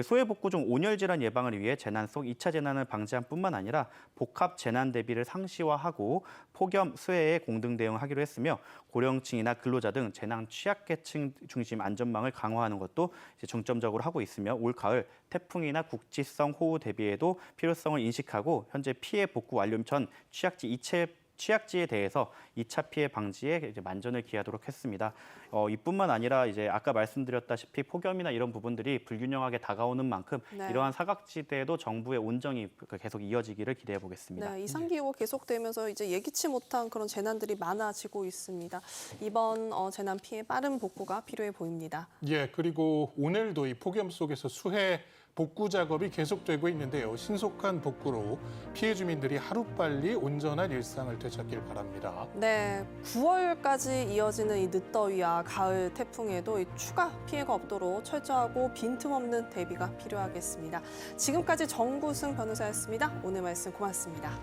소해 복구 중 온열 질환 예방을 위해 재난 속 2차 재난을 방지한 뿐만 아니라 복합 재난 대비를 상시화하고 폭염, 수해에 공등 대응하기로 했으며 고령층이나 근로자 등 재난 취약계층 중심 안전망을 강화하는 것도 이제 중점적으로 하고 있으며 올 가을 태풍이나 국지성 호우 대비에도 필요성을 인식하고 현재 피해 복구 완료 전 취약지에 대해서 2차 피해 방지에 이제 만전을 기하도록 했습니다. 이뿐만 아니라 이제 아까 말씀드렸다시피 폭염이나 이런 부분들이 불균형하게 다가오는 만큼 네. 이러한 사각지대에도 정부의 온정이 계속 이어지기를 기대해 보겠습니다. 네, 이상 기후가 계속되면서 이제 예기치 못한 그런 재난들이 많아지고 있습니다. 이번 재난 피해 빠른 복구가 필요해 보입니다. 예, 그리고 오늘도 이 폭염 속에서 수해 복구 작업이 계속되고 있는데요. 신속한 복구로 피해 주민들이 하루빨리 온전한 일상을 되찾길 바랍니다. 네, 9월까지 이어지는 이 늦더위와 가을 태풍에도 이 추가 피해가 없도록 철저하고 빈틈없는 대비가 필요하겠습니다. 지금까지 정구승 변호사였습니다. 오늘 말씀 고맙습니다.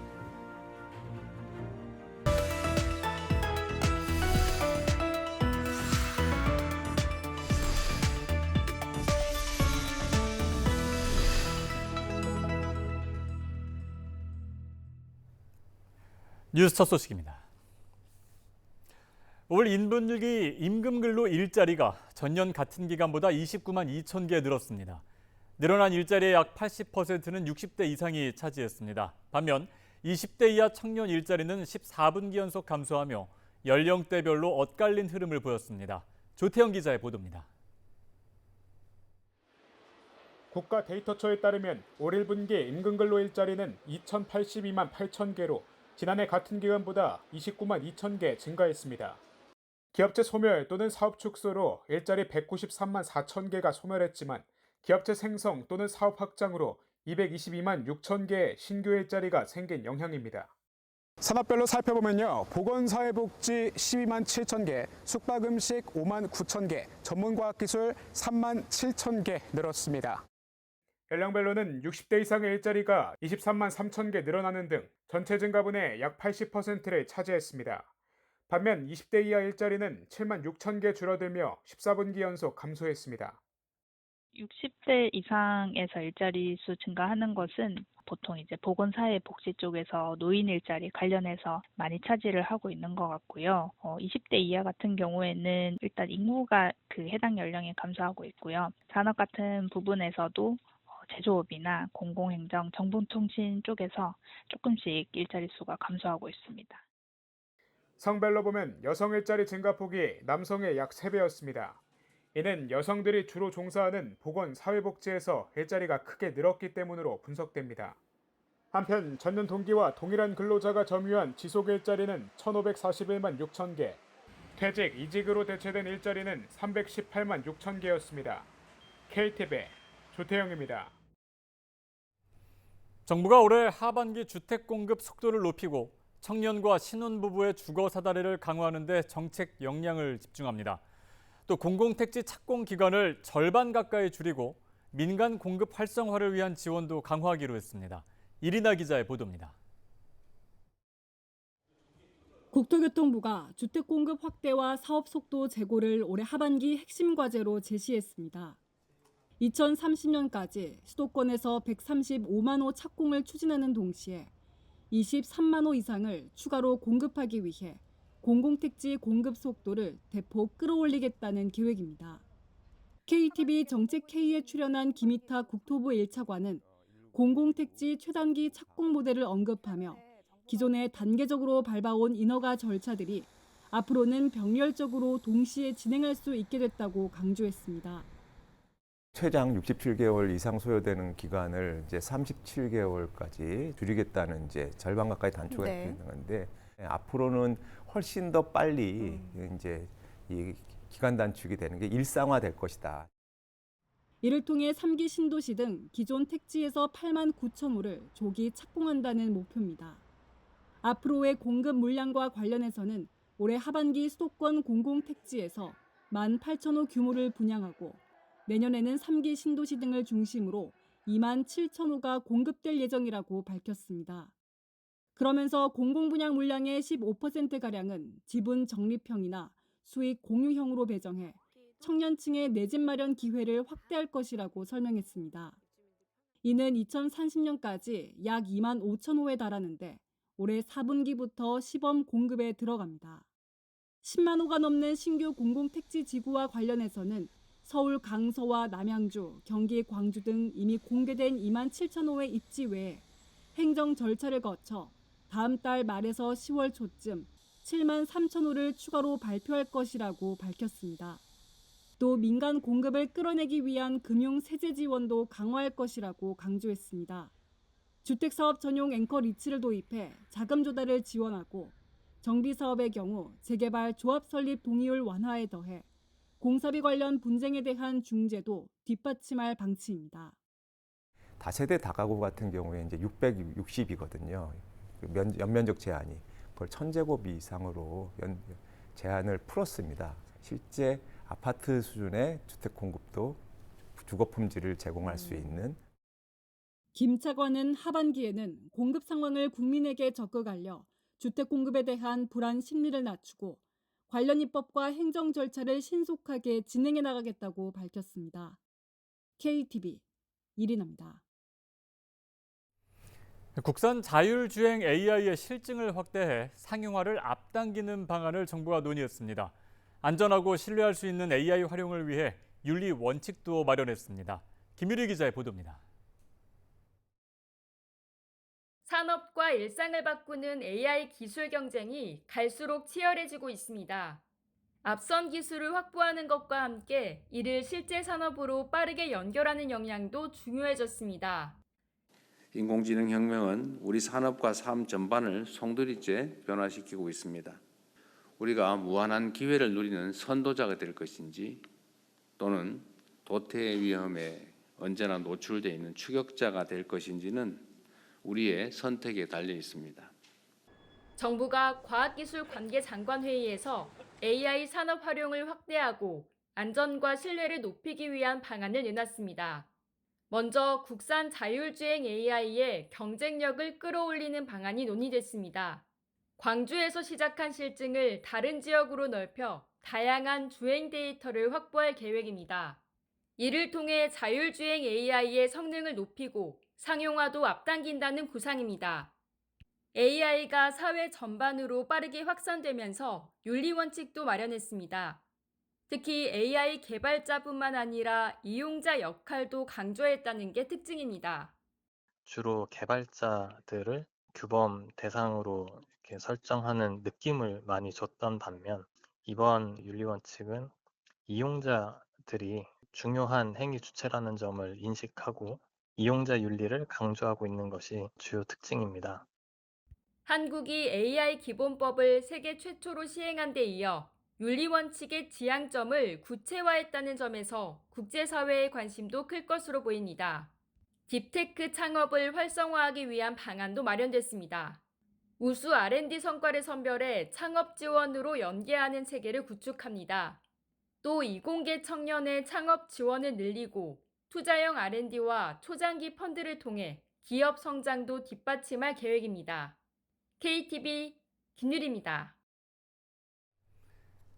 뉴스 첫 소식입니다. 올 인분율기 임금근로 일자리가 전년 같은 기간보다 29만 2천 개 늘었습니다. 늘어난 일자리의 약 80%는 60대 이상이 차지했습니다. 반면 20대 이하 청년 일자리는 14분기 연속 감소하며 연령대별로 엇갈린 흐름을 보였습니다. 조태영 기자의 보도입니다. 국가데이터처에 따르면 올 1분기 임금근로 일자리는 2,082만 8천 개로 지난해 같은 기간보다 29만 2천 개 증가했습니다. 기업체 소멸 또는 사업 축소로 일자리 193만 4천 개가 소멸했지만 기업체 생성 또는 사업 확장으로 222만 6천 개의 신규 일자리가 생긴 영향입니다. 산업별로 살펴보면요. 보건사회복지 12만 7천 개, 숙박음식 5만 9천 개, 전문과학기술 3만 7천 개 늘었습니다. 연령별로는 60대 이상의 일자리가 23만 3천 개 늘어나는 등 전체 증가분의 약 80%를 차지했습니다. 반면 20대 이하 일자리는 7만 6천 개 줄어들며 14분기 연속 감소했습니다. 60대 이상에서 일자리 수 증가하는 것은 보통 이제 보건사회복지 쪽에서 노인 일자리 관련해서 많이 차지를 하고 있는 것 같고요. 20대 이하 같은 경우에는 일단 인구가 그 해당 연령에 감소하고 있고요. 산업 같은 부분에서도 제조업이나 공공행정, 정보통신 쪽에서 조금씩 일자리 수가 감소하고 있습니다. 성별로 보면 여성 일자리 증가폭이 남성의 약 3배였습니다. 이는 여성들이 주로 종사하는 보건 사회복지에서 일자리가 크게 늘었기 때문으로 분석됩니다. 한편 전년 동기와 동일한 근로자가 점유한 지속 일자리는 1,541만 6천 개, 퇴직, 이직으로 대체된 일자리는 318만 6천 개였습니다. KTV 조태영입니다. 정부가 올해 하반기 주택 공급 속도를 높이고 청년과 신혼부부의 주거 사다리를 강화하는 데 정책 역량을 집중합니다. 또 공공택지 착공 기간을 절반 가까이 줄이고 민간 공급 활성화를 위한 지원도 강화하기로 했습니다. 이리나 기자의 보도입니다. 국토교통부가 주택 공급 확대와 사업 속도 제고를 올해 하반기 핵심 과제로 제시했습니다. 2030년까지 수도권에서 135만 호 착공을 추진하는 동시에 23만 호 이상을 추가로 공급하기 위해 공공택지 공급 속도를 대폭 끌어올리겠다는 계획입니다. KTV 정책회의에 출연한 김희타 국토부 1차관은 공공택지 최단기 착공 모델을 언급하며 기존에 단계적으로 밟아온 인허가 절차들이 앞으로는 병렬적으로 동시에 진행할 수 있게 됐다고 강조했습니다. 최장 67개월 이상 소요되는 기간을 이제 37개월까지 줄이겠다는 이제 절반 가까이 단축이 되는 건데 앞으로는 훨씬 더 빨리 이제 이 기간 단축이 되는 게 일상화될 것이다. 이를 통해 3기 신도시 등 기존 택지에서 8만 9천 호를 조기 착공한다는 목표입니다. 앞으로의 공급 물량과 관련해서는 올해 하반기 수도권 공공택지에서 1만 8천 호 규모를 분양하고 내년에는 3기 신도시 등을 중심으로 2만 7천 호가 공급될 예정이라고 밝혔습니다. 그러면서 공공분양 물량의 15%가량은 지분 적립형이나 수익 공유형으로 배정해 청년층의 내 집 마련 기회를 확대할 것이라고 설명했습니다. 이는 2030년까지 약 2만 5천 호에 달하는데 올해 4분기부터 시범 공급에 들어갑니다. 10만 호가 넘는 신규 공공택지 지구와 관련해서는 서울 강서와 남양주, 경기 광주 등 이미 공개된 2만 7천 호의 입지 외에 행정 절차를 거쳐 다음 달 말에서 10월 초쯤 7만 3천 호를 추가로 발표할 것이라고 밝혔습니다. 또 민간 공급을 끌어내기 위한 금융 세제 지원도 강화할 것이라고 강조했습니다. 주택사업 전용 앵커 리츠를 도입해 자금 조달을 지원하고 정비사업의 경우 재개발 조합 설립 동의율 완화에 더해 공사비 관련 분쟁에 대한 중재도 뒷받침할 방침입니다. 다세대 다가구 같은 경우에 이제 660이거든요. 연면적 제한이 그걸 1,000제곱 이상으로 제한을 풀었습니다. 실제 아파트 수준의 주택 공급도 주거 품질을 제공할 수 있는. 김 차관은 하반기에는 공급 상황을 국민에게 적극 알려 주택 공급에 대한 불안 심리를 낮추고 관련 입법과 행정 절차를 신속하게 진행해 나가겠다고 밝혔습니다. KTV 이리나입니다. 국산 자율주행 AI의 실증을 확대해 상용화를 앞당기는 방안을 정부가 논의했습니다. 안전하고 신뢰할 수 있는 AI 활용을 위해 윤리 원칙도 마련했습니다. 김유리 기자의 보도입니다. 산업과 일상을 바꾸는 AI 기술 경쟁이 갈수록 치열해지고 있습니다. 앞선 기술을 확보하는 것과 함께 이를 실제 산업으로 빠르게 연결하는 역량도 중요해졌습니다. 인공지능 혁명은 우리 산업과 삶 전반을 송두리째 변화시키고 있습니다. 우리가 무한한 기회를 누리는 선도자가 될 것인지 또는 도태의 위험에 언제나 노출되어 있는 추격자가 될 것인지는 우리의 선택에 달려 있습니다. 정부가 과학기술관계장관회의에서 AI 산업 활용을 확대하고 안전과 신뢰를 높이기 위한 방안을 내놨습니다. 먼저 국산 자율주행 AI의 경쟁력을 끌어올리는 방안이 논의됐습니다. 광주에서 시작한 실증을 다른 지역으로 넓혀 다양한 주행 데이터를 확보할 계획입니다. 이를 통해 자율주행 AI의 성능을 높이고 상용화도 앞당긴다는 구상입니다. AI가 사회 전반으로 빠르게 확산되면서 윤리 원칙도 마련했습니다. 특히 AI 개발자뿐만 아니라 이용자 역할도 강조했다는 게 특징입니다. 주로 개발자들을 규범 대상으로 이렇게 설정하는 느낌을 많이 줬던 반면 이번 윤리 원칙은 이용자들이 중요한 행위 주체라는 점을 인식하고 이용자 윤리를 강조하고 있는 것이 주요 특징입니다. 한국이 AI 기본법을 세계 최초로 시행한 데 이어 윤리 원칙의 지향점을 구체화했다는 점에서 국제사회의 관심도 클 것으로 보입니다. 딥테크 창업을 활성화하기 위한 방안도 마련됐습니다. 우수 R&D 성과를 선별해 창업 지원으로 연계하는 체계를 구축합니다. 또 이공계 청년의 창업 지원을 늘리고 투자형 R&D와 초장기 펀드를 통해 기업 성장도 뒷받침할 계획입니다. KTV 김유리입니다.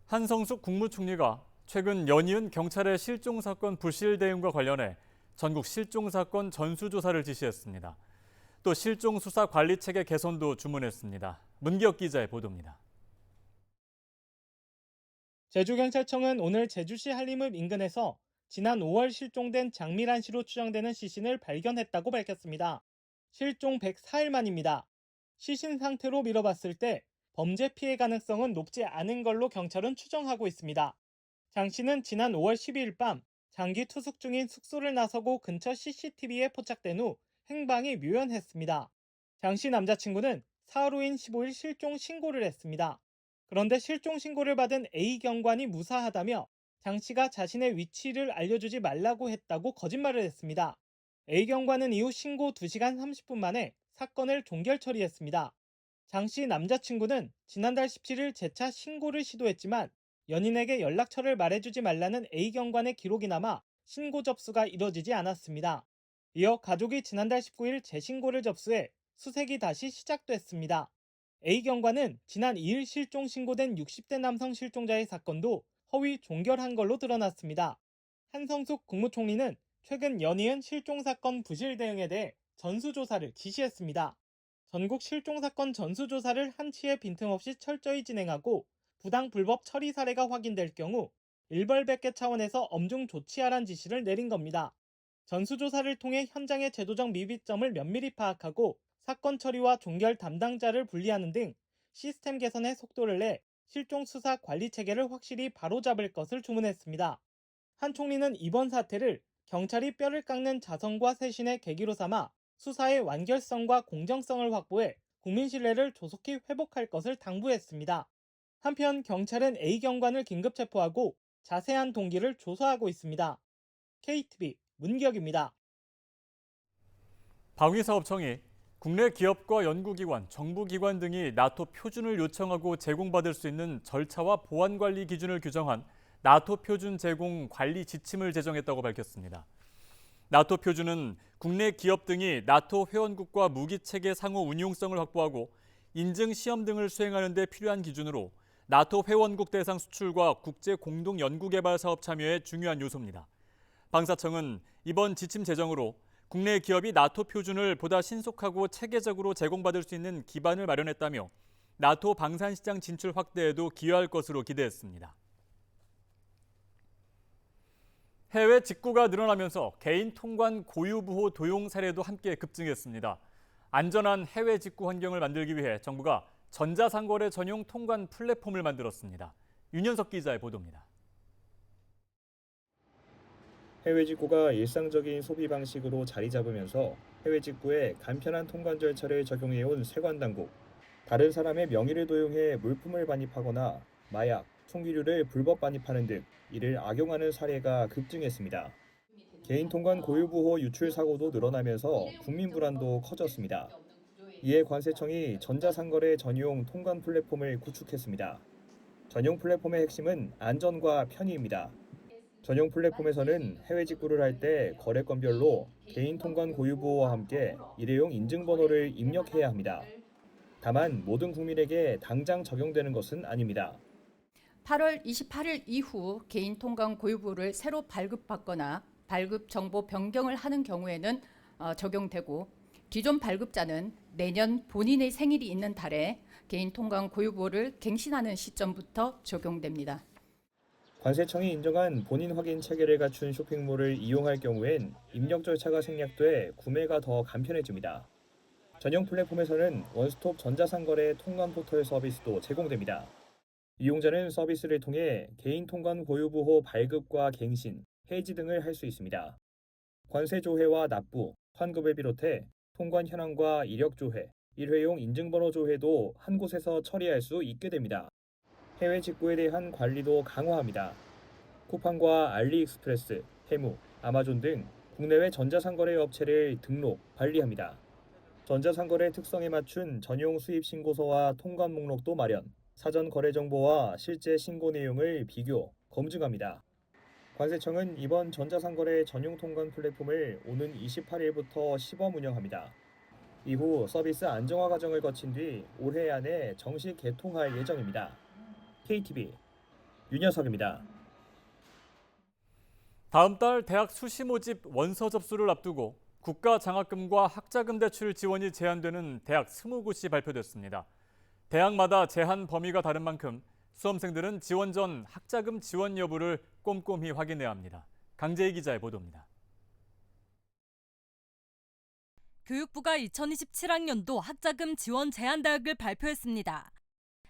한성숙 국무총리가 최근 연이은 경찰의 실종 사건 부실 대응과 관련해 전국 실종 사건 전수조사를 지시했습니다. 또 실종 수사 관리 체계 개선도 주문했습니다. 문기혁 기자의 보도입니다. 제주경찰청은 오늘 제주시 한림읍 인근에서 지난 5월 실종된 장미란 씨로 추정되는 시신을 발견했다고 밝혔습니다. 실종 104일 만입니다. 시신 상태로 미뤄봤을 때 범죄 피해 가능성은 높지 않은 걸로 경찰은 추정하고 있습니다. 장 씨는 지난 5월 12일 밤 장기 투숙 중인 숙소를 나서고 근처 CCTV에 포착된 후 행방이 묘연했습니다. 장 씨 남자친구는 사흘 후인 15일 실종 신고를 했습니다. 그런데 실종 신고를 받은 A 경관이 무사하다며 장 씨가 자신의 위치를 알려주지 말라고 했다고 거짓말을 했습니다. A 경관은 이후 신고 2시간 30분 만에 사건을 종결 처리했습니다. 장 씨 남자친구는 지난달 17일 재차 신고를 시도했지만 연인에게 연락처를 말해주지 말라는 A 경관의 기록이 남아 신고 접수가 이뤄지지 않았습니다. 이어 가족이 지난달 19일 재신고를 접수해 수색이 다시 시작됐습니다. A 경관은 지난 2일 실종 신고된 60대 남성 실종자의 사건도 허위 종결한 걸로 드러났습니다. 한성숙 국무총리는 최근 연이은 실종사건 부실 대응에 대해 전수조사를 지시했습니다. 전국 실종사건 전수조사를 한치의 빈틈없이 철저히 진행하고 부당 불법 처리 사례가 확인될 경우 일벌백계 차원에서 엄중 조치하란 지시를 내린 겁니다. 전수조사를 통해 현장의 제도적 미비점을 면밀히 파악하고 사건 처리와 종결 담당자를 분리하는 등 시스템 개선에 속도를 내 실종 수사 관리 체계를 확실히 바로잡을 것을 주문했습니다. 한 총리는 이번 사태를 경찰이 뼈를 깎는 자성과 쇄신의 계기로 삼아 수사의 완결성과 공정성을 확보해 국민 신뢰를 조속히 회복할 것을 당부했습니다. 한편 경찰은 A 경관을 긴급 체포하고 자세한 동기를 조사하고 있습니다. KTV 문기혁입니다. 방위사업청이 국내 기업과 연구기관, 정부기관 등이 나토 표준을 요청하고 제공받을 수 있는 절차와 보안관리 기준을 규정한 나토 표준 제공 관리 지침을 제정했다고 밝혔습니다. 나토 표준은 국내 기업 등이 나토 회원국과 무기체계 상호 운용성을 확보하고 인증 시험 등을 수행하는 데 필요한 기준으로 나토 회원국 대상 수출과 국제 공동 연구개발 사업 참여에 중요한 요소입니다. 방사청은 이번 지침 제정으로 국내 기업이 나토 표준을 보다 신속하고 체계적으로 제공받을 수 있는 기반을 마련했다며 나토 방산시장 진출 확대에도 기여할 것으로 기대했습니다. 해외 직구가 늘어나면서 개인 통관 고유부호 도용 사례도 함께 급증했습니다. 안전한 해외 직구 환경을 만들기 위해 정부가 전자상거래 전용 통관 플랫폼을 만들었습니다. 윤현석 기자의 보도입니다. 해외 직구가 일상적인 소비 방식으로 자리 잡으면서 해외 직구에 간편한 통관 절차를 적용해온 세관당국. 다른 사람의 명의를 도용해 물품을 반입하거나 마약, 총기류를 불법 반입하는 등 이를 악용하는 사례가 급증했습니다. 개인 통관 고유부호 유출 사고도 늘어나면서 국민 불안도 커졌습니다. 이에 관세청이 전자상거래 전용 통관 플랫폼을 구축했습니다. 전용 플랫폼의 핵심은 안전과 편의입니다. 전용 플랫폼에서는 해외 직구를 할 때 거래건별로 개인 통관 고유부호와 함께 일회용 인증번호를 입력해야 합니다. 다만 모든 국민에게 당장 적용되는 것은 아닙니다. 8월 28일 이후 개인 통관 고유부호를 새로 발급받거나 발급 정보 변경을 하는 경우에는 적용되고 기존 발급자는 내년 본인의 생일이 있는 달에 개인 통관 고유보를 갱신하는 시점부터 적용됩니다. 관세청이 인정한 본인 확인 체계를 갖춘 쇼핑몰을 이용할 경우엔 입력 절차가 생략돼 구매가 더 간편해집니다. 전용 플랫폼에서는 원스톱 전자상거래 통관 포털 서비스도 제공됩니다. 이용자는 서비스를 통해 개인 통관 고유부호 발급과 갱신, 해지 등을 할 수 있습니다. 관세 조회와 납부, 환급을 비롯해 통관 현황과 이력 조회, 일회용 인증번호 조회도 한 곳에서 처리할 수 있게 됩니다. 해외 직구에 대한 관리도 강화합니다. 쿠팡과 알리익스프레스, 테무, 아마존 등 국내외 전자상거래 업체를 등록, 관리합니다. 전자상거래 특성에 맞춘 전용 수입 신고서와 통관 목록도 마련, 사전 거래 정보와 실제 신고 내용을 비교, 검증합니다. 관세청은 이번 전자상거래 전용 통관 플랫폼을 오는 28일부터 시범 운영합니다. 이후 서비스 안정화 과정을 거친 뒤 올해 안에 정식 개통할 예정입니다. KTV 윤여석입니다. 다음 달 대학 수시 모집 원서 접수를 앞두고 국가 장학금과 학자금 대출 지원이 제한되는 대학 20곳이 발표됐습니다. 대학마다 제한 범위가 다른 만큼 수험생들은 지원 전 학자금 지원 여부를 꼼꼼히 확인해야 합니다. 강재희 기자의 보도입니다. 교육부가 2027학년도 학자금 지원 제한 대학을 발표했습니다.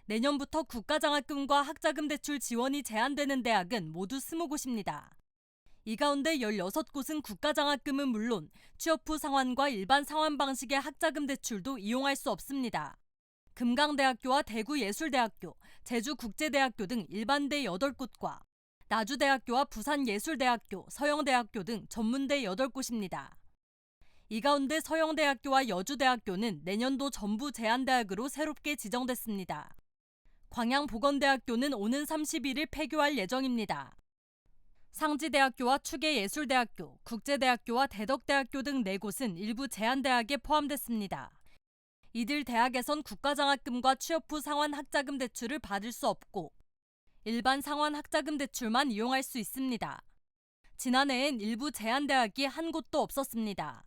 내년부터 국가장학금과 학자금 대출 지원이 제한되는 대학은 모두 20곳입니다. 이 가운데 16곳은 국가장학금은 물론 취업 후 상환과 일반 상환 방식의 학자금 대출도 이용할 수 없습니다. 금강대학교와 대구예술대학교, 제주국제대학교 등 일반대 8곳과 나주대학교와 부산예술대학교, 서영대학교 등 전문대 8곳입니다. 이 가운데 서영대학교와 여주대학교는 내년도 전부 제한대학으로 새롭게 지정됐습니다. 광양보건대학교는 오는 31일 폐교할 예정입니다. 상지대학교와 추계예술대학교, 국제대학교와 대덕대학교 등 4곳은 일부 제한대학에 포함됐습니다. 이들 대학에선 국가장학금과 취업 후 상환 학자금 대출을 받을 수 없고 일반 상환 학자금 대출만 이용할 수 있습니다. 지난해엔 일부 제한대학이 한 곳도 없었습니다.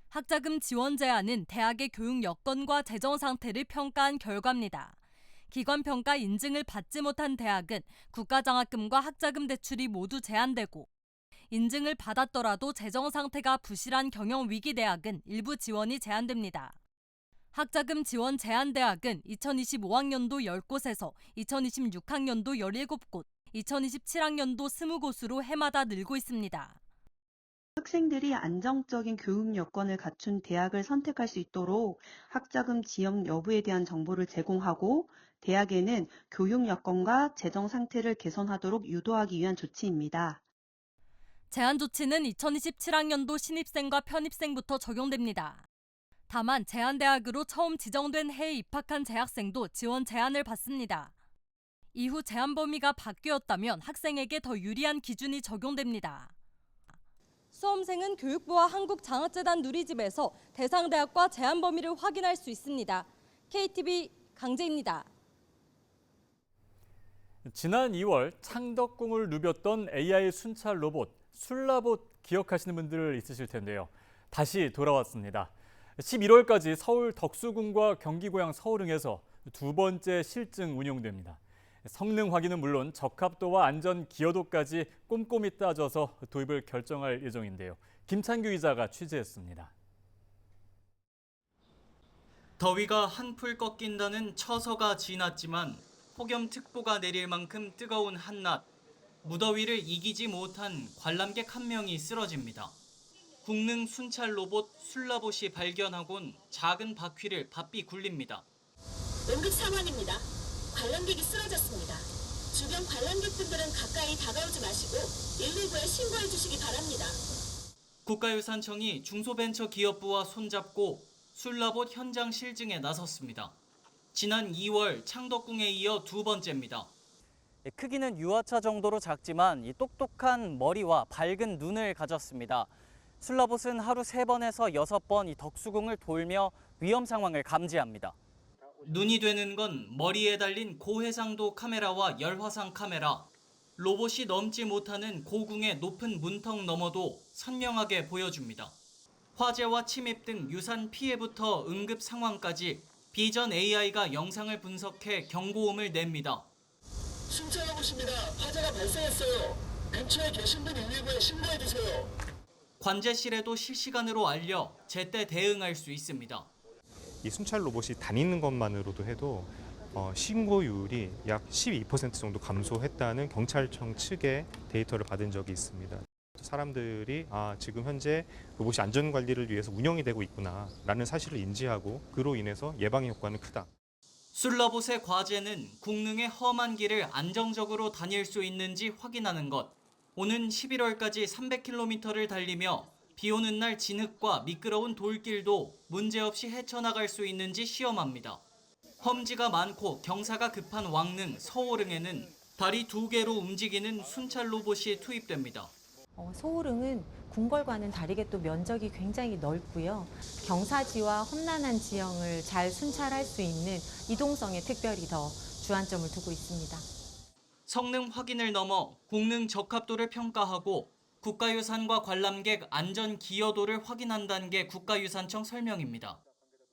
학자금 지원 제한은 대학의 교육 여건과 재정 상태를 평가한 결과입니다. 기관평가 인증을 받지 못한 대학은 국가장학금과 학자금 대출이 모두 제한되고 인증을 받았더라도 재정 상태가 부실한 경영위기 대학은 일부 지원이 제한됩니다. 학자금 지원 제한 대학은 2025학년도 10곳에서 2026학년도 17곳, 2027학년도 20곳으로 해마다 늘고 있습니다. 학생들이 안정적인 교육 여건을 갖춘 대학을 선택할 수 있도록 학자금 지원 여부에 대한 정보를 제공하고 대학에는 교육 여건과 재정 상태를 개선하도록 유도하기 위한 조치입니다. 제한 조치는 2027학년도 신입생과 편입생부터 적용됩니다. 다만 제한대학으로 처음 지정된 해에 입학한 재학생도 지원 제한을 받습니다. 이후 제한 범위가 바뀌었다면 학생에게 더 유리한 기준이 적용됩니다. 수험생은 교육부와 한국장학재단 누리집에서 대상 대학과 제한 범위를 확인할 수 있습니다. KTV 강재입니다. 지난 2월 창덕궁을 누볐던 AI 순찰 로봇 술라봇 기억하시는 분들 있으실 텐데요. 다시 돌아왔습니다. 11월까지 서울 덕수궁과 경기 고향 서울흥에서 두 번째 실증 운용됩니다. 성능 확인은 물론 적합도와 안전 기여도까지 꼼꼼히 따져서 도입을 결정할 예정인데요. 김찬규 기자가 취재했습니다. 더위가 한풀 꺾인다는 처서가 지났지만 폭염특보가 내릴 만큼 뜨거운 한낮, 무더위를 이기지 못한 관람객 한 명이 쓰러집니다. 국능 순찰 로봇 술라봇이 발견하곤 작은 바퀴를 바삐 굴립니다. 응급 상황입니다. 관람객이 쓰러졌습니다. 주변 관람객분들은 가까이 다가오지 마시고 119에 신고해 주시기 바랍니다. 국가유산청이 중소벤처기업부와 손잡고 술라봇 현장 실증에 나섰습니다. 지난 2월 창덕궁에 이어 두 번째입니다. 크기는 유아차 정도로 작지만 이 똑똑한 머리와 밝은 눈을 가졌습니다. 술라봇은 하루 3번에서 6번 이 덕수궁을 돌며 위험 상황을 감지합니다. 눈이 되는 건 머리에 달린 고해상도 카메라와 열화상 카메라. 로봇이 넘지 못하는 고궁의 높은 문턱 너머도 선명하게 보여줍니다. 화재와 침입 등 유산 피해부터 응급 상황까지 비전 AI가 영상을 분석해 경고음을 냅니다. 순찰 로봇입니다. 화재가 발생했어요. 근처에 계신 분 119에 신고해주세요. 관제실에도 실시간으로 알려 제때 대응할 수 있습니다. 이 순찰 로봇이 다니는 것만으로도 해도 신고율이 약 12% 정도 감소했다는 경찰청 측의 데이터를 받은 적이 있습니다. 사람들이 지금 현재 로봇이 안전관리를 위해서 운영이 되고 있구나라는 사실을 인지하고 그로 인해서 예방 효과는 크다. 술로봇의 과제는 국능의 험한 길을 안정적으로 다닐 수 있는지 확인하는 것. 오는 11월까지 300km를 달리며 비 오는 날 진흙과 미끄러운 돌길도 문제없이 헤쳐나갈 수 있는지 시험합니다. 험지가 많고 경사가 급한 왕릉 서오릉에는 다리 2개로 움직이는 순찰 로봇이 투입됩니다. 서오릉은 궁궐과는 다르게 또 면적이 굉장히 넓고요. 경사지와 험난한 지형을 잘 순찰할 수 있는 이동성에 특별히 더 주안점을 두고 있습니다. 성능 확인을 넘어 국능 적합도를 평가하고 국가유산과 관람객 안전 기여도를 확인한다는 게 국가유산청 설명입니다.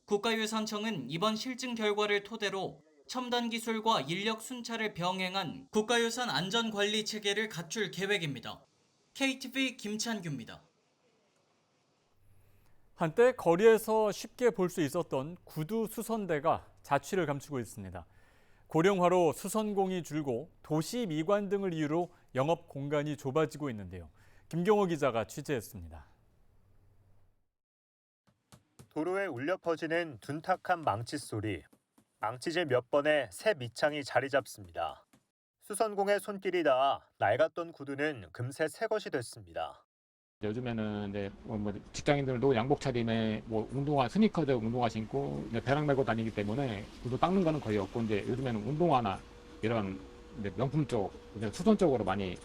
국가유산청은 이번 실증 결과를 토대로 첨단 기술과 인력 순찰을 병행한 국가유산 안전관리 체계를 갖출 계획입니다. KTV 김찬규입니다. 한때 거리에서 쉽게 볼 수 있었던 구두 수선대가 자취를 감추고 있습니다. 고령화로 수선공이 줄고 도시 미관 등을 이유로 영업 공간이 좁아지고 있는데요. 김경호 기자가 취재했습니다. 도로에 울려 퍼지는 둔탁한 망치 소리. 망치질 몇 번에 새 밑창이 자리 잡습니다. 수선공의 손길이 닿아 낡았던 구두는 금세 새 것이 됐습니다. 요즘에는 이제 직장인들도 양복 차림에 운동화 스니커즈 운동화 신고 배낭 메고 다니기 때문에 구두 닦는 거는 거의 없고 이제 요즘에는 운동화나 이런 명품 쪽, 수선 쪽으로 많이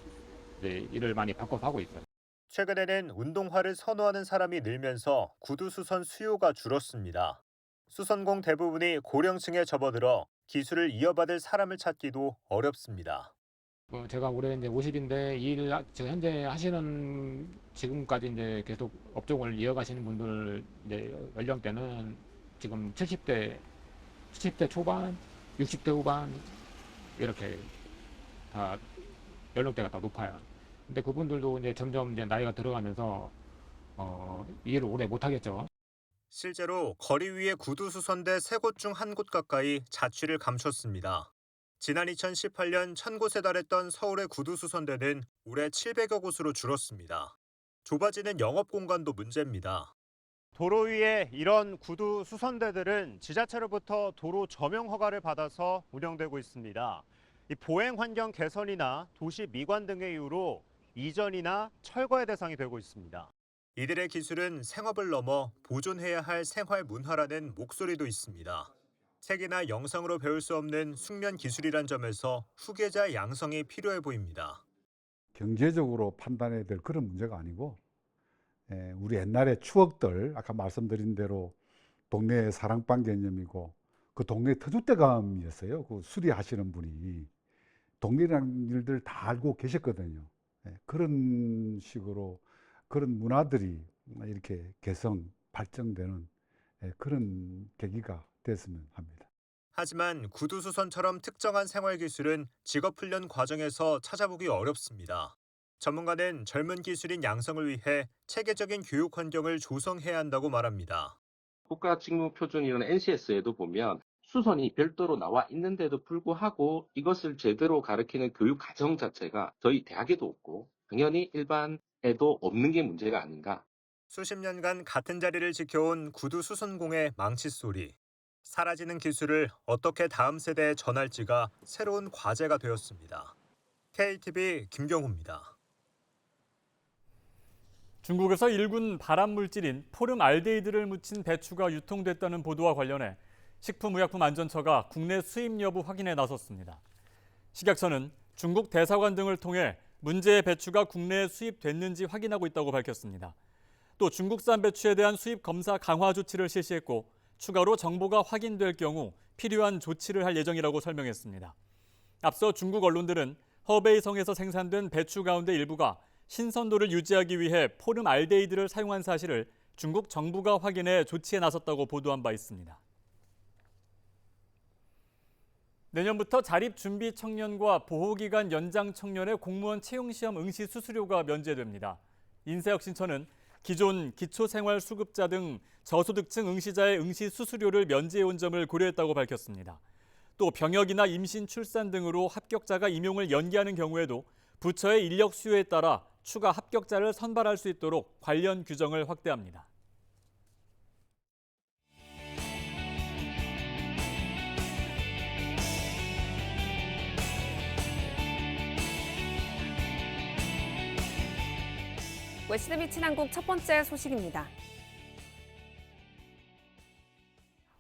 일을 많이 바꿔서 하고 있어요. 최근에는 운동화를 선호하는 사람이 늘면서 구두 수선 수요가 줄었습니다. 수선공 대부분이 고령층에 접어들어 기술을 이어받을 사람을 찾기도 어렵습니다. 제가 올해 이제 50인데 이 일 지금 현재 하시는 지금까지 이제 계속 업종을 이어가시는 분들 이제 연령대는 지금 70대 초반, 60대 후반 이렇게 다 연령대가 다 높아요. 근데 그분들도 이제 점점 이제 나이가 들어가면서 이 일을 오래 못 하겠죠. 실제로 거리 위에 구두 수선대 3곳 중 1곳 가까이 자취를 감췄습니다. 지난 2018년 1,000곳에 달했던 서울의 구두 수선대는 올해 700여 곳으로 줄었습니다. 좁아지는 영업 공간도 문제입니다. 도로 위에 이런 구두 수선대들은 지자체로부터 도로 점용 허가를 받아서 운영되고 있습니다. 이 보행 환경 개선이나 도시 미관 등의 이유로 이전이나 철거의 대상이 되고 있습니다. 이들의 기술은 생업을 넘어 보존해야 할 생활 문화라는 목소리도 있습니다. 책이나 영상으로 배울 수 없는 숙련 기술이란 점에서 후계자 양성이 필요해 보입니다. 경제적으로 판단해야 될 그런 문제가 아니고 우리 옛날의 추억들, 아까 말씀드린 대로 동네의 사랑방 개념이고 그 동네 터줏대감이었어요. 그 수리하시는 분이. 동네라는 일들 다 알고 계셨거든요. 그런 식으로 그런 문화들이 이렇게 개성, 발전되는 그런 계기가 됐으면 합니다. 하지만 구두수선처럼 특정한 생활기술은 직업훈련 과정에서 찾아보기 어렵습니다. 전문가는 젊은 기술인 양성을 위해 체계적인 교육 환경을 조성해야 한다고 말합니다. 국가직무표준이라는 NCS에도 보면 수선이 별도로 나와 있는데도 불구하고 이것을 제대로 가르치는 교육 과정 자체가 저희 대학에도 없고 당연히 일반에도 없는 게 문제가 아닌가. 수십 년간 같은 자리를 지켜온 구두 수선공의 망치 소리. 사라지는 기술을 어떻게 다음 세대에 전할지가 새로운 과제가 되었습니다. KTV 김경호입니다. 중국에서 1군 발암물질인 포름알데히드를 묻힌 배추가 유통됐다는 보도와 관련해 식품의약품안전처가 국내 수입 여부 확인에 나섰습니다. 식약처는 중국 대사관 등을 통해 문제의 배추가 국내에 수입됐는지 확인하고 있다고 밝혔습니다. 또 중국산 배추에 대한 수입 검사 강화 조치를 실시했고 추가로 정보가 확인될 경우 필요한 조치를 할 예정이라고 설명했습니다. 앞서 중국 언론들은 허베이성에서 생산된 배추 가운데 일부가 신선도를 유지하기 위해 포름알데히드를 사용한 사실을 중국 정부가 확인해 조치에 나섰다고 보도한 바 있습니다. 내년부터 자립준비 청년과 보호기간 연장 청년의 공무원 채용시험 응시 수수료가 면제됩니다. 인사혁신처는 기존 기초생활수급자 등 저소득층 응시자의 응시 수수료를 면제해온 점을 고려했다고 밝혔습니다. 또 병역이나 임신, 출산 등으로 합격자가 임용을 연기하는 경우에도 부처의 인력 수요에 따라 추가 합격자를 선발할 수 있도록 관련 규정을 확대합니다. 웨스트비 친한국 첫 번째 소식입니다.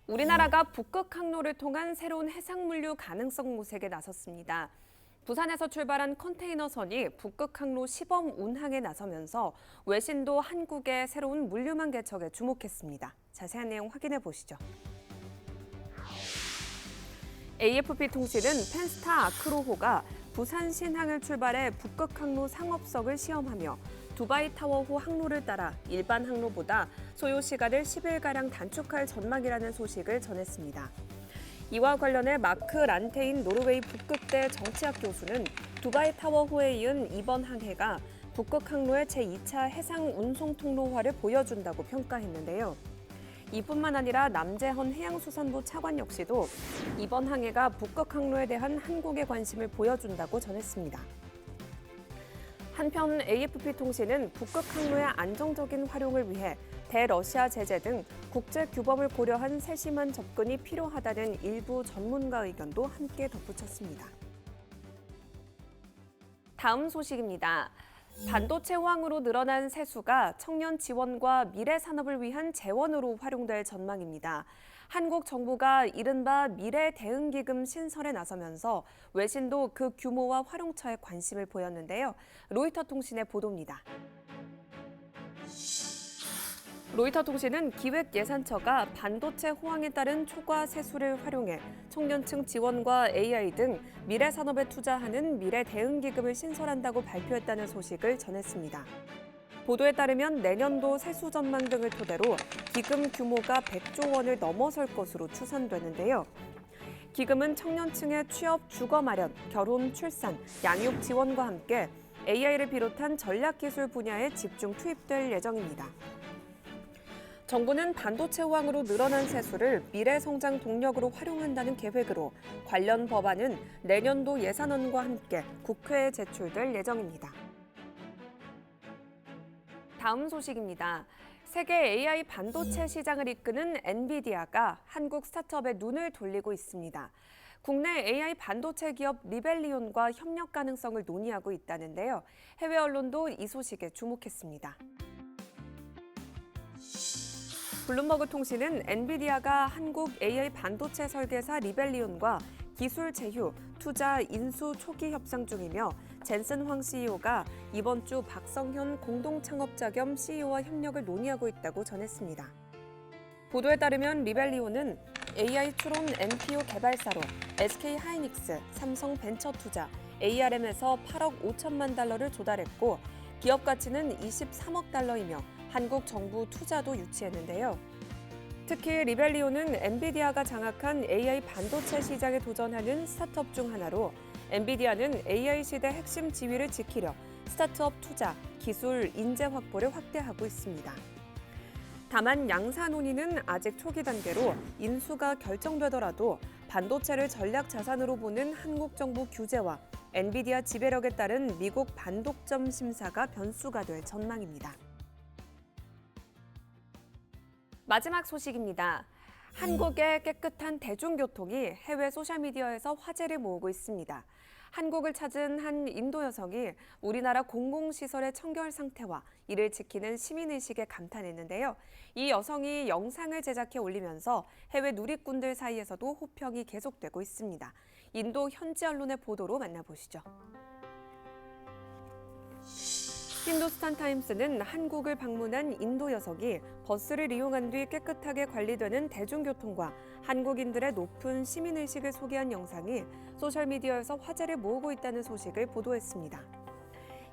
우리나라가 북극 항로를 통한 새로운 해상물류 가능성 모색에 나섰습니다. 부산에서 출발한 컨테이너선이 북극 항로 시범 운항에 나서면서 외신도 한국의 새로운 물류망 개척에 주목했습니다. 자세한 내용 확인해 보시죠. AFP통신은 펜스타 아크로호가 부산 신항을 출발해 북극 항로 상업석을 시험하며 두바이 타워호 항로를 따라 일반 항로보다 소요 시간을 10일가량 단축할 전망이라는 소식을 전했습니다. 이와 관련해 마크 란테인 노르웨이 북극대 정치학 교수는 두바이 타워호에 이은 이번 항해가 북극 항로의 제2차 해상 운송 통로화를 보여준다고 평가했는데요. 이뿐만 아니라 남재헌 해양수산부 차관 역시도 이번 항해가 북극 항로에 대한 한국의 관심을 보여준다고 전했습니다. 한편 AFP통신은 북극 항로의 안정적인 활용을 위해 대러시아 제재 등 국제 규범을 고려한 세심한 접근이 필요하다는 일부 전문가 의견도 함께 덧붙였습니다. 다음 소식입니다. 반도체 호황으로 늘어난 세수가 청년 지원과 미래 산업을 위한 재원으로 활용될 전망입니다. 한국 정부가 이른바 미래 대응기금 신설에 나서면서 외신도 그 규모와 활용처에 관심을 보였는데요. 로이터 통신의 보도입니다. 로이터 통신은 기획예산처가 반도체 호황에 따른 초과 세수를 활용해 청년층 지원과 AI 등 미래 산업에 투자하는 미래 대응기금을 신설한다고 발표했다는 소식을 전했습니다. 보도에 따르면 내년도 세수 전망 등을 토대로 기금 규모가 100조 원을 넘어설 것으로 추산되는데요. 기금은 청년층의 취업, 주거 마련, 결혼, 출산, 양육 지원과 함께 AI를 비롯한 전략기술 분야에 집중 투입될 예정입니다. 정부는 반도체 호황으로 늘어난 세수를 미래 성장 동력으로 활용한다는 계획으로 관련 법안은 내년도 예산안과 함께 국회에 제출될 예정입니다. 다음 소식입니다. 세계 AI 반도체 시장을 이끄는 엔비디아가 한국 스타트업에 눈을 돌리고 있습니다. 국내 AI 반도체 기업 리벨리온과 협력 가능성을 논의하고 있다는데요. 해외 언론도 이 소식에 주목했습니다. 블룸버그 통신은 엔비디아가 한국 AI 반도체 설계사 리벨리온과 기술 제휴, 투자, 인수 초기 협상 중이며 젠슨 황 CEO가 이번 주 박성현 공동 창업자 겸 CEO와 협력을 논의하고 있다고 전했습니다. 보도에 따르면 리벨리온은 AI 추론 NPU 개발사로 SK 하이닉스, 삼성 벤처투자, ARM에서 8억 5천만 달러를 조달했고 기업 가치는 23억 달러이며 한국 정부 투자도 유치했는데요. 특히 리벨리온은 엔비디아가 장악한 AI 반도체 시장에 도전하는 스타트업 중 하나로 엔비디아는 AI 시대 핵심 지위를 지키려 스타트업 투자, 기술, 인재 확보를 확대하고 있습니다. 다만 양사 논의는 아직 초기 단계로 인수가 결정되더라도 반도체를 전략 자산으로 보는 한국 정부 규제와 엔비디아 지배력에 따른 미국 반독점 심사가 변수가 될 전망입니다. 마지막 소식입니다. 한국의 깨끗한 대중교통이 해외 소셜미디어에서 화제를 모으고 있습니다. 한국을 찾은 한 인도 여성이 우리나라 공공시설의 청결 상태와 이를 지키는 시민의식에 감탄했는데요. 이 여성이 영상을 제작해 올리면서 해외 누리꾼들 사이에서도 호평이 계속되고 있습니다. 인도 현지 언론의 보도로 만나보시죠. 힌두스탄 타임스는 한국을 방문한 인도 여성이 버스를 이용한 뒤 깨끗하게 관리되는 대중교통과 한국인들의 높은 시민의식을 소개한 영상이 소셜미디어에서 화제를 모으고 있다는 소식을 보도했습니다.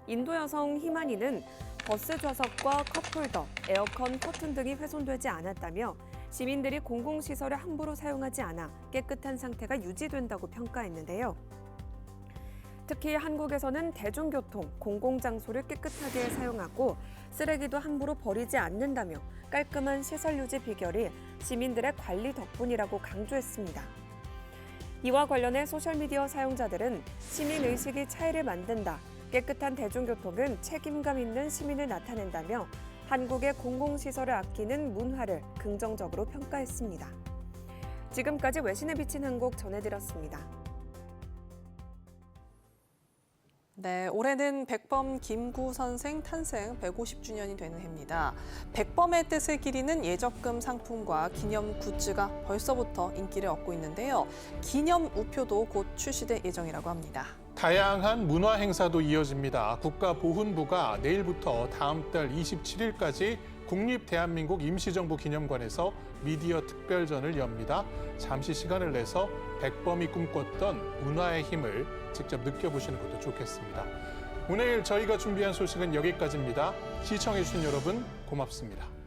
인도 여성 히마니는 버스 좌석과 컵홀더, 에어컨 커튼 등이 훼손되지 않았다며 시민들이 공공시설을 함부로 사용하지 않아 깨끗한 상태가 유지된다고 평가했는데요. 특히 한국에서는 대중교통, 공공장소를 깨끗하게 사용하고 쓰레기도 함부로 버리지 않는다며 깔끔한 시설 유지 비결이 시민들의 관리 덕분이라고 강조했습니다. 이와 관련해 소셜미디어 사용자들은 시민의식이 차이를 만든다, 깨끗한 대중교통은 책임감 있는 시민을 나타낸다며 한국의 공공시설을 아끼는 문화를 긍정적으로 평가했습니다. 지금까지 외신에 비친 한국 전해드렸습니다. 네, 올해는 백범 김구 선생 탄생 150주년이 되는 해입니다. 백범의 뜻을 기리는 예적금 상품과 기념 굿즈가 벌써부터 인기를 얻고 있는데요. 기념 우표도 곧 출시될 예정이라고 합니다. 다양한 문화 행사도 이어집니다. 국가보훈부가 내일부터 다음 달 27일까지 국립대한민국 임시정부 기념관에서 미디어 특별전을 엽니다. 잠시 시간을 내서 백범이 꿈꿨던 문화의 힘을 직접 느껴보시는 것도 좋겠습니다. 오늘 저희가 준비한 소식은 여기까지입니다. 시청해주신 여러분 고맙습니다.